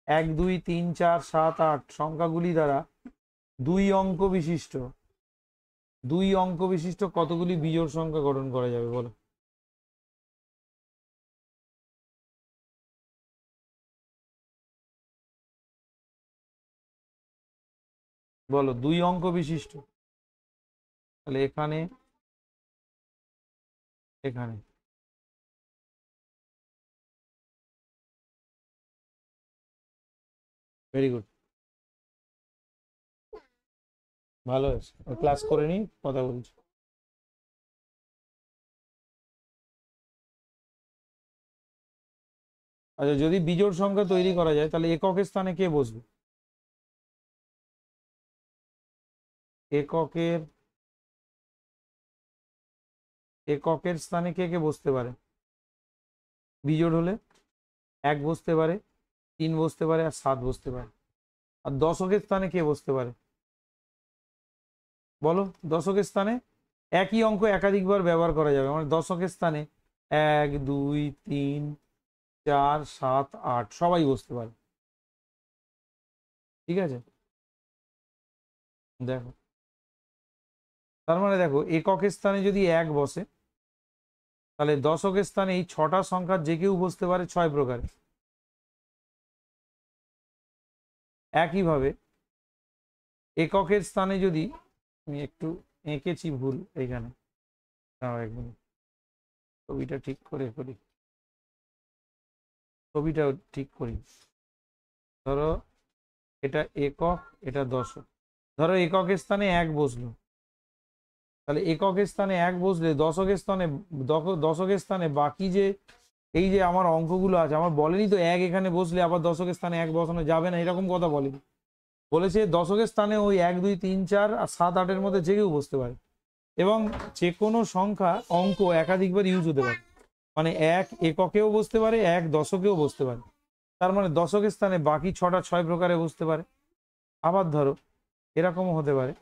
1 2 3 4 7 8 সংখ্যাগুলি দ্বারা 2 অঙ্ক বিশিষ্ট কতগুলি বিজোড় সংখ্যা গঠন করা যাবে? বলো। বলো 2 অঙ্ক বিশিষ্ট। তাহলে এখানে এখানে ভেরি গুড, ভালো হয়েছে। ক্লাস করে নি, কথা বলছি। আচ্ছা, যদি বিজোড় সংখ্যা তৈরি করা যায় তাহলে এককের স্থানে কে বসবে? এককের স্থানে কে কে বসতে পারে? বিজোড় হলে 1 বসতে পারে, 3 বসতে পারে, আর 7 বসতে পারে। আর দশকের স্থানে কে বসতে পারে? বলো। দশকের স্থানে একই অঙ্ক একাধিকবার ব্যবহার করা যাবে, মানে দশকের স্থানে 1 2 3 4 7 8 সবাই বসতে পারে। ঠিক আছে, দেখো। তার মানে দেখো, এককের স্থানে যদি 1 বসে, তাহলে দশকের স্থানে এই 6টা সংখ্যার যে কেউ বসতে পারে 6 প্রকারে। একইভাবে এককের স্থানে যদি, আমি একটু এঁকেছি ভুল এইখানে, এক মিনিট, ছবিটা ঠিক করে করি, ছবিটা ঠিক করি। ধরো এটা একক, এটা দশক। ধরো এককের স্থানে 1 বসলো, তাহলে এককের স্থানে 1 বসলে দশকের স্থানে বাকি যে এই যে আমার অঙ্কগুলো আছে, আমার বলেনি তো 1 এখানে বসলে আবার দশকের স্থানে 1 বসানো যাবে না, এরকম কথা বলেনি। বলেছে দশকের স্থানে ওই 1 2 3 4 আর 7 8 এর মধ্যে যে কেউ বসতে পারে। এবং যে কোনো সংখ্যা অঙ্ক একাধিকবার ইউজ হতে পারে, মানে এক এককেও বসতে পারে, এক দশকেও বসতে পারে। তার মানে দশকের স্থানে বাকি ছটা ছয় প্রকারে বসতে পারে। আবার ধরো এরকমও হতে পারে,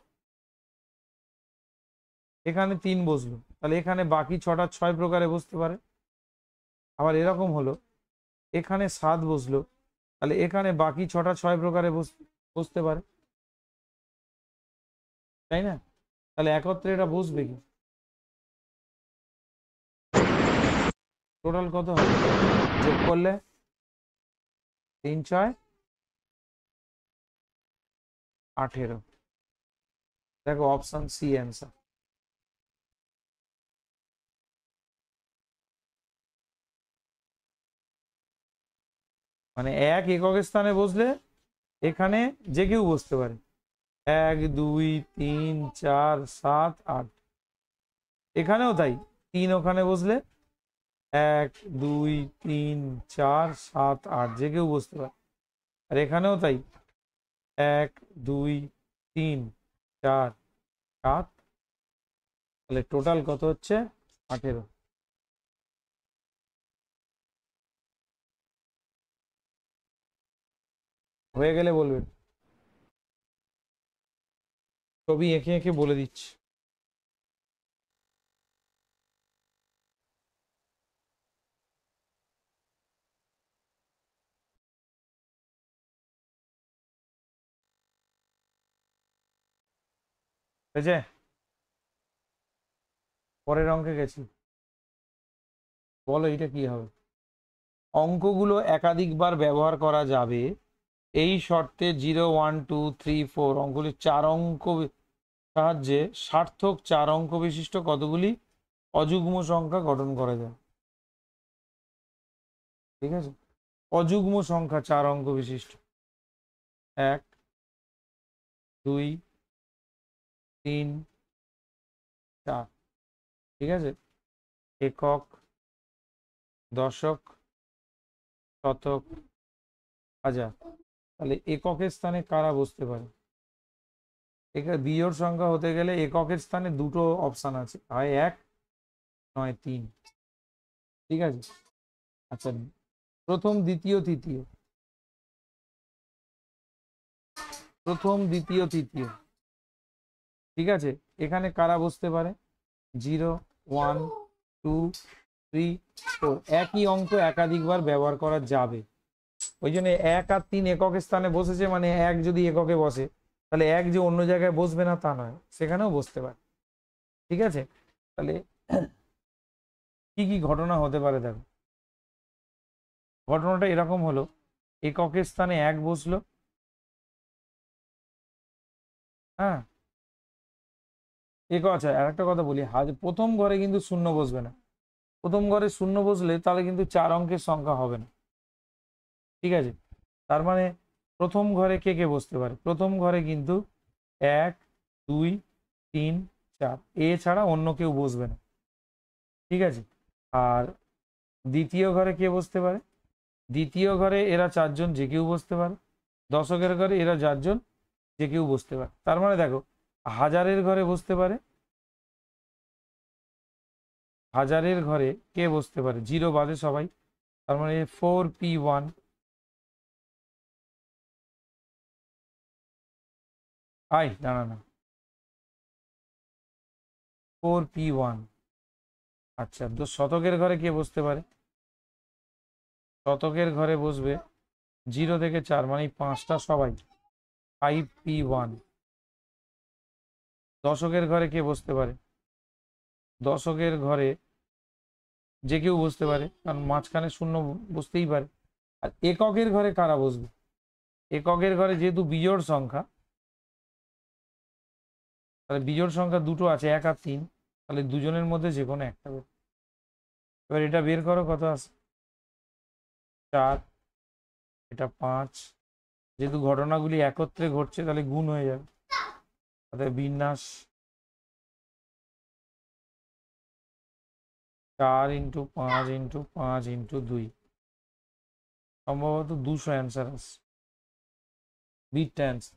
এখানে 3 বসলো, তাহলে এখানে বাকি ছটা ছয় প্রকারে বসতে পারে। আবার এরকম হলো, এখানে 7 বসলো, তাহলে এখানে বাকি ছটা ছয় প্রকারে বসতে পারে, তাই না? তাহলে একত্রে এটা বসবে কি? টোটাল কত হবে? যোগ করলে 3 6 18। দেখো অপশন সি অ্যান্সার। মানে এক এককের স্থানে বসলে এখানে যে কেউ বসতে পারে, 1 2 3 4 7 8। এখানেও তাই, 3 ওখানে বসলে 1 2 3 4 7 8 যে কেউ বসতে পারে। আর এখানেও তাই, 1 2 3 4 7। তাহলে টোটাল কত হচ্ছে? 18। হয়ে গেলে বলবেন, ছবি এঁকে এঁকে বলে দিচ্ছি। ঠিক আছে, পরের অঙ্কে গেছি। বলো এটা কি হবে? অঙ্কগুলো একাধিকবার ব্যবহার করা যাবে এই শর্তে 0 1 2 3 4 অঙ্কগুলি 4 অঙ্ক সাহায্যে সার্থক 4 অঙ্ক বিশিষ্ট কতগুলি অযুগ্ম সংখ্যা গঠন করা যায়। ঠিক আছে, অযুগ্ম সংখ্যা 4 অঙ্ক বিশিষ্ট, 1 2 3 4। ঠিক আছে, একক, দশক, শতক, হাজার। তাহলে এককের স্থানে কারা বসতে পারে? এখানে বিজোড় সংখ্যা হতে গেলে এককের স্থানে দুটো অপশান আছে, হয় 1 নয় 3। ঠিক আছে, আচ্ছা প্রথম দ্বিতীয় তৃতীয়, প্রথম দ্বিতীয় তৃতীয়। ঠিক আছে, এখানে কারা বসতে পারে? 0 1 2 3 4। একই অঙ্ক একাধিকবার ব্যবহার করা যাবে। ওই জন্য 1 আর 3 এককের স্থানে বসেছে, মানে 1 যদি এককে বসে তাহলে 1 যে অন্য জায়গায় বসবে না তা নয়, সেখানেও বসতে পারে। ঠিক আছে, তাহলে কি কি ঘটনা হতে পারে দেখো। ঘটনাটা এরকম হলো, এককের স্থানে 1 বসলো, হ্যাঁ আচ্ছা আর একটা কথা বলি, প্রথম ঘরে কিন্তু শূন্য বসবে না। প্রথম ঘরে শূন্য বসলে তাহলে কিন্তু 4 অঙ্কের সংখ্যা হবে না। ঠিক আছে, তার মানে প্রথম ঘরে কে কে বসতে পারে? প্রথম ঘরে কিন্তু 1 2 3 4 ছাড়া অন্য কেউ বসবে না। ঠিক আছে, আর দ্বিতীয় ঘরে কে বসতে পারে? দ্বিতীয় ঘরে এরা 4 জন যে কেউ বসতে পারে। দশকের ঘরে এরা 4 জন যে কেউ বসতে পারে। তার মানে দেখো, হাজারের ঘরে বসতে পারে, হাজারের ঘরে কে বসতে পারে? 0 বাদে সবাই। তার মানে 4p1। না না না, 4p1। আচ্ছা, তো শতকের ঘরে কে বসতে পারে? শতকের ঘরে বসবে 0 থেকে 4, মানে 5টা সবাই, 5p1। দশকের ঘরে কে বসতে পারে? দশকের ঘরে যে কেউ বসতে পারে, কারণ মাঝখানে শূন্য বসতেই পারে। আর এককের ঘরে কারা বসবে? এককের ঘরে যেহেতু বিজোড় সংখ্যা, তাহলে বিজোড় সংখ্যা দুটো আছে, 1 আর 3, তাহলে দুজনের মধ্যে যে কোনো একটা বের। এবার এটা বের করো, কত আছে? 4, এটা 5। যেহেতু ঘটনাগুলি একত্রে ঘটছে তাহলে গুণ হয়ে যাবে, তাহলে বিন্যাস 4 × 5 × 5 × 2, সম্ভবত 200 অ্যান্সার আছে, বিটটা অ্যান্সার।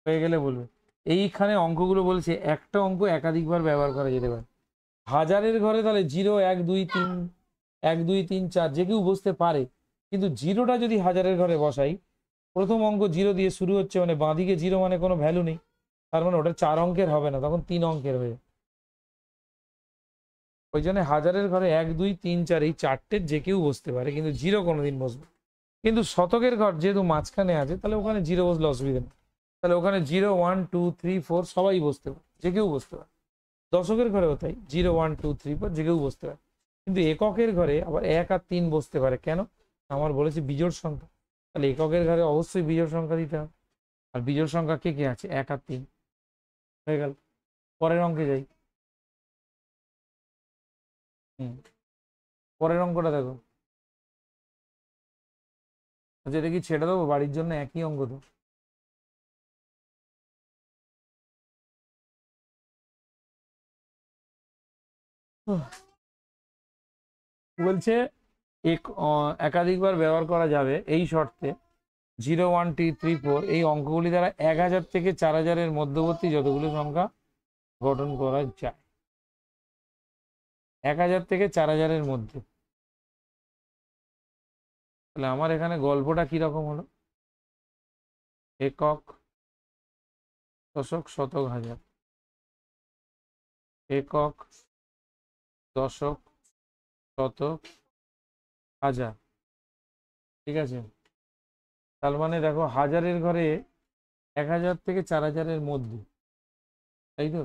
হয়ে গেলে বলবে। এইখানে অঙ্কগুলো বলছে একটা অঙ্ক একাধিকবার ব্যবহার করা যেতে পারে। হাজারের ঘরে তাহলে 0 1 2 3 1 2 3 4 যে কেউ বসতে পারে, কিন্তু জিরোটা যদি হাজারের ঘরে বসাই, প্রথম অঙ্ক 0 দিয়ে শুরু হচ্ছে মানে বাঁদিকে 0 মানে কোনো ভ্যালু নেই, তার মানে ওটা 4 অঙ্কের হবে না, তখন 3 অঙ্কের হয়ে। ওই জন্য হাজারের ঘরে 1 2 3 4 এই চারটের যে কেউ বসতে পারে, কিন্তু 0 কোনোদিন বসবে। কিন্তু শতকের ঘর যেহেতু মাঝখানে আছে, তাহলে ওখানে 0 বসলে অসুবিধা নেই, তাহলে ওখানে 0 1 2 3 4 সবাই বসতে পারে, যে কেউ বসতে পারে। দশকের ঘরেও তাই, 0 1 2 3 4 যে কেউ বসতে পারে। কিন্তু এককের ঘরে আবার 1 আর 3 বসতে পারে। কেন? আমার বলেছে বিজোড় সংখ্যা, তাহলে এককের ঘরে অবশ্যই বিজোড় সংখ্যা দিতে হবে। আর বিজোড় সংখ্যা কে কে আছে? 1 আর 3 হয়ে গেল। পরের অঙ্কে যাই। পরের অঙ্কটা দেখো। আচ্ছা, এটা কি ছেড়ে দেবো? বাড়ির জন্য একই অঙ্ক তো। বলছে একাধিকবার ব্যবহার করা যাবে এই শর্তে 0 1 2 3 4 এই অঙ্কগুলি দ্বারা 1000 থেকে 4000 মধ্যবর্তী যতগুলো সংখ্যা গঠন করা যায়। 1000 থেকে 4000 মধ্যে। তাহলে আমার এখানে গল্পটা কিরকম হলো? একক, দশক, শতক, হাজার। একক, দশক, শতক, হাজার। ঠিক আছে, তার মানে দেখো হাজারের ঘরে 1000 থেকে 4000 মধ্যে, তাই তো?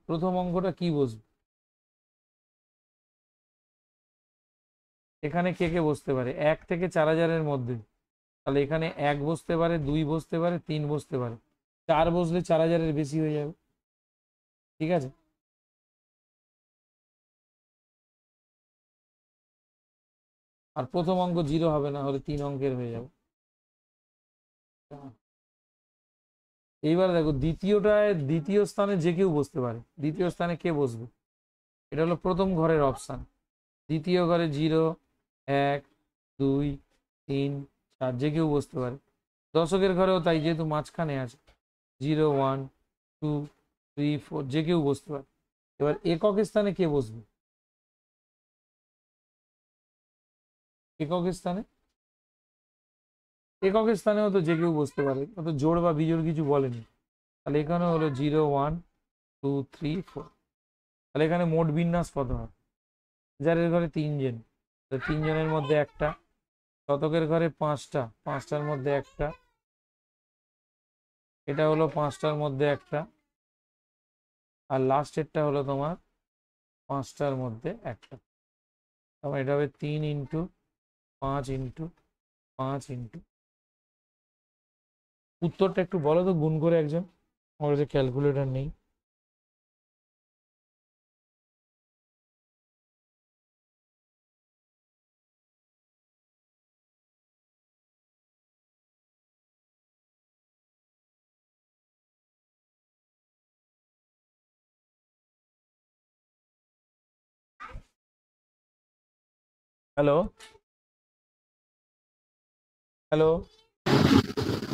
প্রথম অঙ্কটা কি বসবে? এখানে কে কে বসতে পারে? 1 থেকে 4000 মধ্যে, তাহলে এখানে 1 বসতে পারে, 2 বসতে পারে, 3 বসতে পারে, 4 বসলে 4000 বেশি হয়ে যাবে। ঠিক আছে, আর প্রথম অঙ্ক 0 হবে না, হলে 3 অঙ্কের হয়ে যাবে। এইবার দেখো দ্বিতীয়টায়, দ্বিতীয় স্থানে যে কেউ বসতে পারে। দ্বিতীয় স্থানে কে বসবে? এটা হলো প্রথম ঘরের অপশান। দ্বিতীয় ঘরে 0 1 2 3 4 যে কেউ বসতে পারে। দশকের ঘরেও তাই, যেহেতু মাঝখানে আছে 0 1 2 3 4 যে কেউ বসতে পারে। এবার একক স্থানে কে বসবে? একক স্থানে, একক স্থানেও তো যে কেউ বসতে পারে, অত জোড় বা বিজোড় কিছু বলেনি। তাহলে এখানে হলো 0 1 2 3 4। তাহলে এখানে মোট বিন্যাস কত হবে? হাজারের ঘরে 3 জন, 3 জনের মধ্যে একটা। শতকের ঘরে 5টা, 5টার মধ্যে একটা। এটা হলো 5টার মধ্যে একটা। আর লাস্টেরটা হলো তোমার 5টার মধ্যে একটা। তারপর এটা হবে 3 ইন্টু 5 ইন্টু 5 ইন্টু। উত্তরটা একটু বলো তো গুণ করে একজন, আমার কাছে ক্যালকুলেটর নেই। হ্যালো হ্যালো,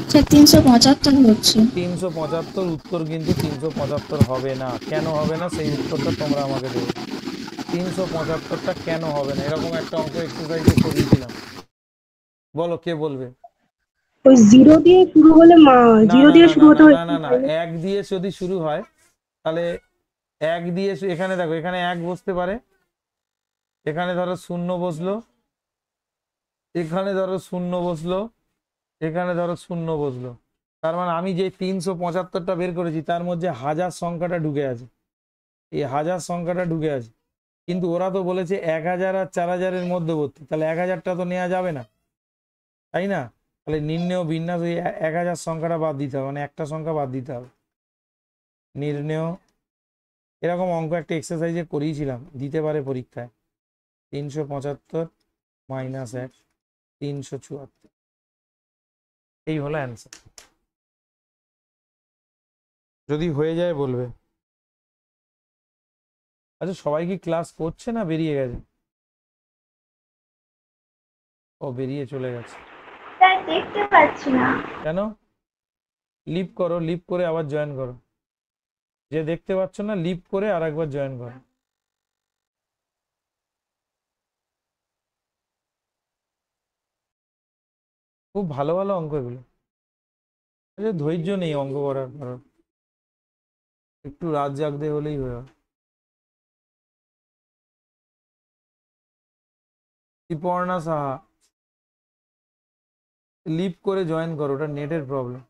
স্যার 375 হচ্ছে। 375। উত্তর কিন্তু 375 হবে না। কেন হবে না সেই উত্তরটা তোমরা আমাকে দেবে। 375টা কেন হবে না? এরকম একটা অঙ্ক এক্সারসাইজে করিয়েছিলাম, বলো কে বলবে? ওই 0 দিয়ে শুরু হলে না 0 না দিয়ে না শুরু না হতে না হয়। না না না, 1 দিয়ে যদি শুরু হয় তাহলে 1 দিয়ে এখানে দেখো, এখানে 1 বসতে পারে, এখানে ধরো 0 বসলো, এখানে ধরো 0 বসলো, এখানে ধরো 0 বসলো। তার মানে আমি যে 375টা বের করেছি তার মধ্যে হাজার সংখ্যাটা ঢুকে আছে, এই হাজার সংখ্যাটা ঢুকে আছে। কিন্তু ওরা তো বলেছে 1000 আর 4000 মধ্যবর্তী, তাহলে 1000টা তো নেওয়া যাবে না, তাই না? তাহলে নির্ণেয় বিন্যাস, ওই 1000 সংখ্যাটা বাদ দিতে হবে, মানে একটা সংখ্যা বাদ দিতে হবে। নির্ণেয়, এরকম অঙ্ক একটা এক্সারসাইজে করিয়েছিলাম, দিতে পারে পরীক্ষায়। 375 মাইনাস 1 374, এই হলো অ্যান্সার। যদি হয়ে যায় বলবে। আচ্ছা, সবাই কি ক্লাস করছে না বেরিয়ে গেছে? ও বেরিয়ে চলে গেছে। স্যার দেখতে পাচ্ছি না। কেন? লিভ করো, লিভ করে আবার জয়েন করো। যে দেখতে পাচ্ছ না, লিভ করে আর একবার জয়েন করো। খুব ভালো ভালো অঙ্ক এগুলো। ধৈর্য নেই অঙ্ক করার কারণ, একটু রাত জাগতে হলেই হয়ে। ঋতুপর্ণা সাহা, লিভ করে জয়েন করো, ওটা নেটের প্রবলেম।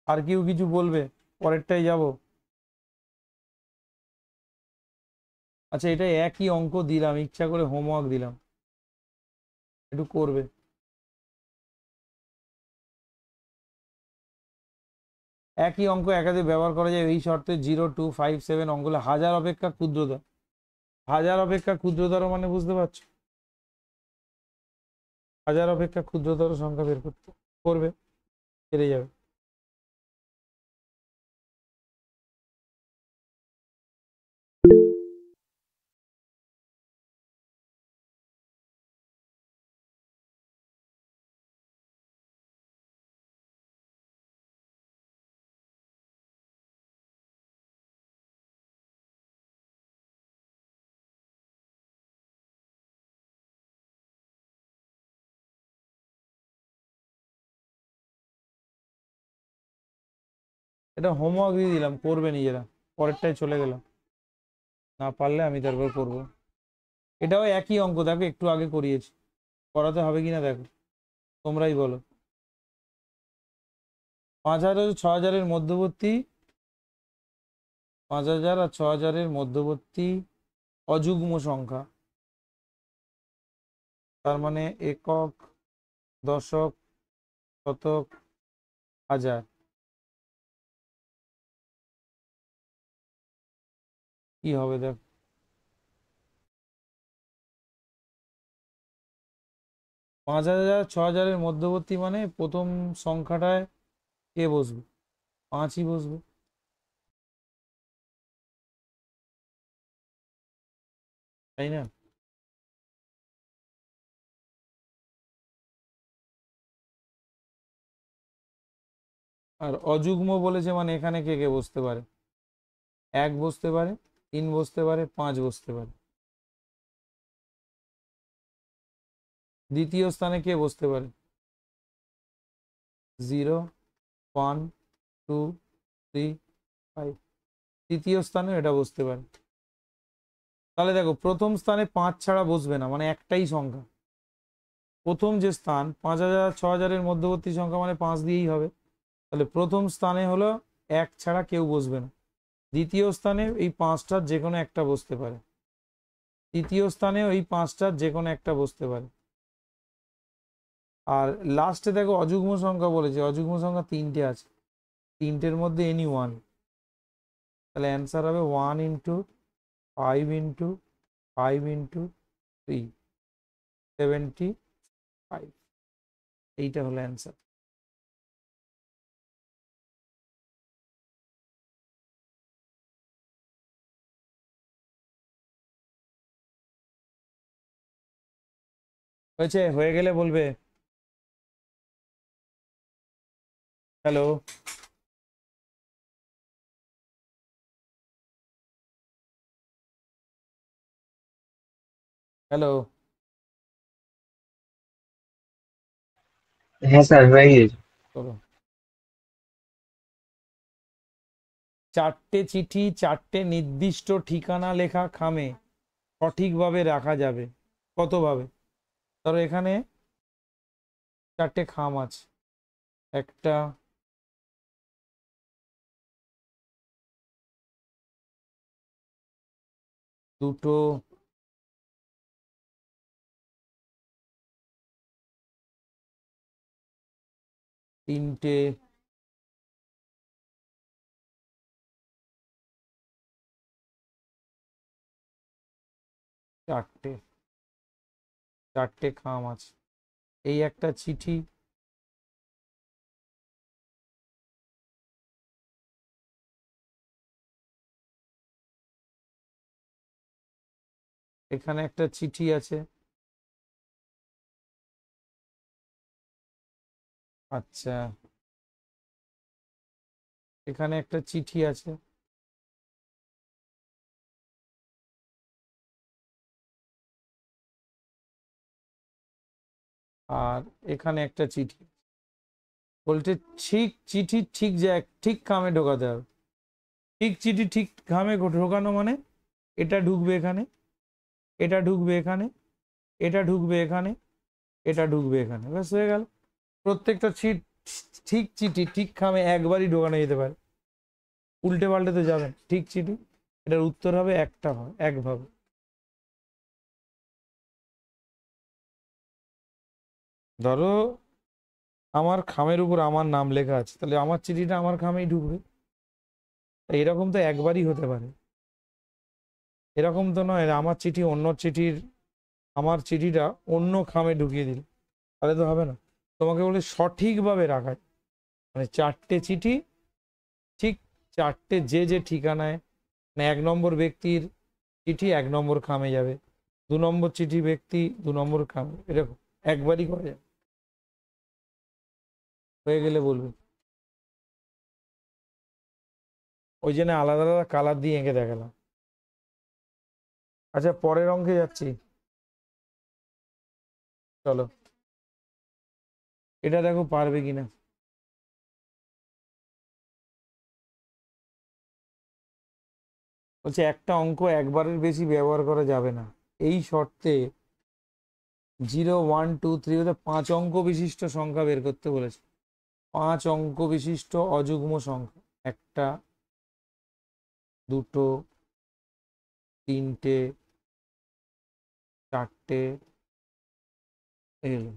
আর কেউ কিছু বলবে? পরেরটাই যাব। আচ্ছা, এটা একই অঙ্ক দিলাম, ইচ্ছা করে হোমওয়ার্ক দিলাম, একটু করবে। একই অঙ্ক একাধিক ব্যবহার করা যায় এই শর্তে 0, 2, 5, 7 অঙ্কগুলো হাজার অপেক্ষা ক্ষুদ্রতর। হাজার অপেক্ষা ক্ষুদ্রতর মানে বুঝতে পারছো? হাজার অপেক্ষা ক্ষুদ্রতর সংখ্যা বের করতে করবে, পেরে যাবে। এটা হোমওয়ার্ক দিয়ে দিলাম, করবে নিজেরা। পরেরটায় চলে গেলাম, না পারলে আমি তারপর করবো। এটাও একই অঙ্ক, দেখো একটু আগে করিয়েছি, করাতে হবে কিনা দেখো, তোমরাই বলো। 5,000 ও 6,000-এর মধ্যবর্তী, 5,000 আর 6,000-এর মধ্যবর্তী অযুগ্ম সংখ্যা, তার মানে একক, দশক, শতক, হাজার, কি হবে দেখ। 5,000 6,000-এর মধ্যবর্তী মানে প্রথম সংখ্যাটায় কে বসবে? 5ই বসবে, তাই না? আর অযুগ্ম বলেছে মানে এখানে কে কে বসতে পারে? 1 বসতে পারে, 3 বসতে পারে, 5 বসতে পারে। দ্বিতীয় স্থানে কে বসতে পারে? 0, 1, 2, 3, 5। তৃতীয় স্থানে এটা বসতে পারে। তাহলে দেখো, প্রথম স্থানে 5 ছাড়া বসবে না, মানে একটাই সংখ্যা। প্রথম যে স্থান 5,000 6,000-এর মধ্যবর্তী সংখ্যা মানে 5 দিয়েই হবে। তাহলে প্রথম স্থানে হলো 1 ছাড়া কেউ বসবে না। দ্বিতীয় স্থানে এই 5টার যে কোনো একটা বসতে পারে। তৃতীয় স্থানেও এই 5টার যে কোনো একটা বসতে পারে। আর লাস্টে দেখো অযুগ্ম সংখ্যা বলেছে, অযুগ্ম সংখ্যা 3টে আছে, 3টের মধ্যে এনি 1। তাহলে অ্যান্সার হবে 1 ইন্টু 5 ইন্টু 5 ইন্টু 3, 75। এইটা হলো অ্যান্সার। হয়েছে? হয়ে গেলে বলবে। Hello, hello. হ্যাঁ স্যার হয়ে গিয়েছে। চলো, 4টে চিঠি 4টে নির্দিষ্ট ঠিকানা লেখা খামে সঠিকভাবে রাখা যাবে কতভাবে? ধরো এখানে 4টে খাম আছে, একটা, দুটো, তিনটে, চারটে। 4টে খাম আছে, এই একটা চিঠি, এখানে একটা চিঠি আছে, আচ্ছা, এখানে একটা চিঠি আছে, আর এখানে একটা চিঠি। বলতে ঠিক চিঠি ঠিক ঠিক খামে ঢোকাতে হবে। ঠিক চিঠি ঠিক খামে ঢোকানো মানে এটা ঢুকবে এখানে, এটা ঢুকবে এখানে, এটা ঢুকবে এখানে, এটা ঢুকবে এখানে, ব্যাস হয়ে গেল। প্রত্যেকটা ঠিক চিঠি ঠিক খামে একবারই ঢোকানো যেতে পারে, উল্টে পাল্টে তো যাবেন। ঠিক চিঠি, এটার উত্তর হবে একভাবে। ধরো আমার খামের উপর আমার নাম লেখা আছে, তাহলে আমার চিঠিটা আমার খামেই ঢুকবে। এরকম তো একবারই হতে পারে, এরকম তো নয় আমার চিঠি অন্য চিঠির, আমার চিঠিটা অন্য খামে ঢুকিয়ে দিল, তাহলে তো হবে না। তোমাকে বলে সঠিকভাবে রাখা, মানে 4টে চিঠি ঠিক 4টে যে ঠিকানায়, মানে 1 নম্বর ব্যক্তির চিঠি 1 নম্বর খামে যাবে, 2 নম্বর চিঠি ব্যক্তি 2 নম্বর খামে, এরকম একবারই করা যাবে। হয়ে গেলে বলবে। ওই জন্য আলাদা আলাদা কালার দিয়ে এঁকে দেখালাম। আচ্ছা, পরের অঙ্কে যাচ্ছি, চলো। এটা দেখো পারবে কিনা। বলছে একটা অঙ্ক একবারের বেশি ব্যবহার করা যাবে না, এই শর্তে 0, 1, 2, 3 5 অঙ্ক বিশিষ্ট সংখ্যা বের করতে বলেছে। 5 অঙ্ক বিশিষ্ট অযুগ্ম সংখ্যা, 1, 2, 3, 4, এগুলো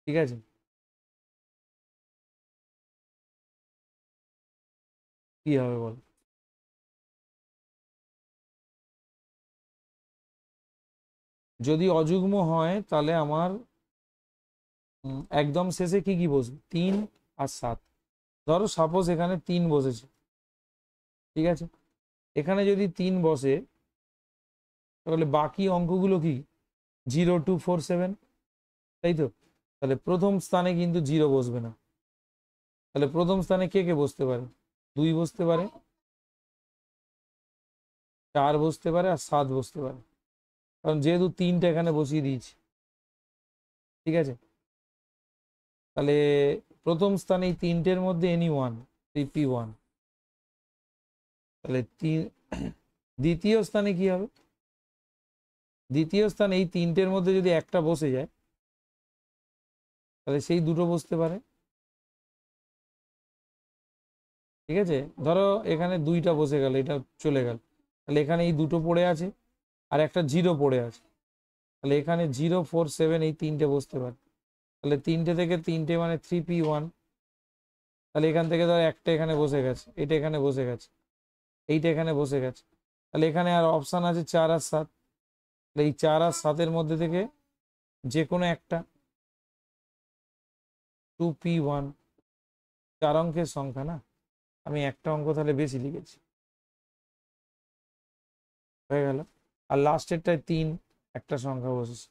ঠিক আছে। কি হবে বল? যদি অযুগ্ম হয় তাহলে আমার একদম শেষে কি কি বসবে? 3 আর 7। ধরো সাপোজ এখানে 3 বসেছে, ঠিক আছে। এখানে যদি 3 বসে তাহলে বাকি অঙ্কগুলো কি 0, 2, 4, 7, তাই তো। তাহলে প্রথম স্থানে কিন্তু 0 বসবে না। তাহলে প্রথম স্থানে কে কে বসতে পারে? 2 বসতে পারে, 4 বসতে পারে, আর 7 বসতে পারে, কারণ যেহেতু 3টা এখানে বসিয়ে দিয়েছি, ঠিক আছে। তাহলে প্রথম স্থানে এই 3টের মধ্যে এনি 1, P1। তাহলে দ্বিতীয় স্থানে কি হবে? দ্বিতীয় স্থানে এই 3টের মধ্যে যদি একটা বসে যায় তাহলে সেই 2টো বসতে পারে, ঠিক আছে। ধরো এখানে 2টা বসে গেল, এটা চলে গেল, তাহলে এখানে এই 2টো পড়ে আছে আর একটা 0 পড়ে আছে, তাহলে এখানে 0, 4, 7 এই 3টে বসতে পারে। তাহলে 3টে থেকে 3টে মানে 3P1। তাহলে এখান থেকে ধরো একটা এখানে বসে গেছে, এটা এখানে বসে গেছে, এইটা এখানে বসে গেছে, তাহলে এখানে আর অপশান আছে 4 আর 7। তাহলে এই 4 আর 7-এর মধ্যে থেকে যে কোনো একটা 2P1, 4 অঙ্কের সংখ্যা না, আমি একটা অঙ্ক তাহলে বেশি লিখেছি, হয়ে গেল। আর লাস্টেরটায় 3 একটা সংখ্যা বসেছে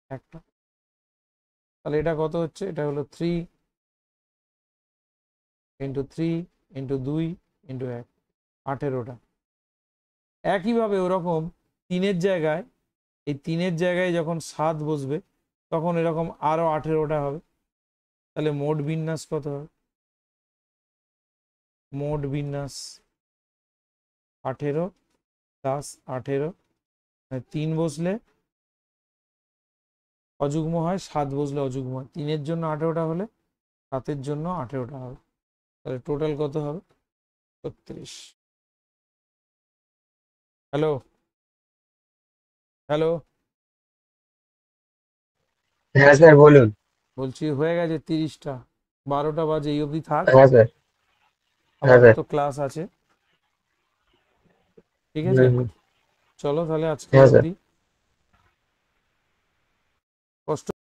একটা, তাহলে এটা কত হচ্ছে? এটা হলো 3 × 3 × 2 × 1, 18টা। একইভাবে ওরকম 3-এর জায়গায়, এই 3-এর জায়গায় যখন 7 বসবে তখন এরকম আরো 18টা হবে। তাহলে মোট বিন্যাস কত হবে? মোট বিন্যাস 18 + 18, 3 বসলে অযুগ্ম হয়, 7 বসলে অযুগ্ম হয়। 3-এর জন্য 18টা হলে 7-এর জন্য 18টা হবে, তাহলে টোটাল কত হবে? 36। হ্যালো হ্যালো, হ্যাঁ স্যার বলুন। বলছি হয়ে গেছে 30টা, 12টা বাজে, এই অবধি থাক, হ্যাঁ স্যার। হ্যাঁ স্যার। আপাতত ক্লাস আছে, ঠিক আছে। চলো তাহলে আজকে হ্যাঁ স্যার। অবধি, কষ্ট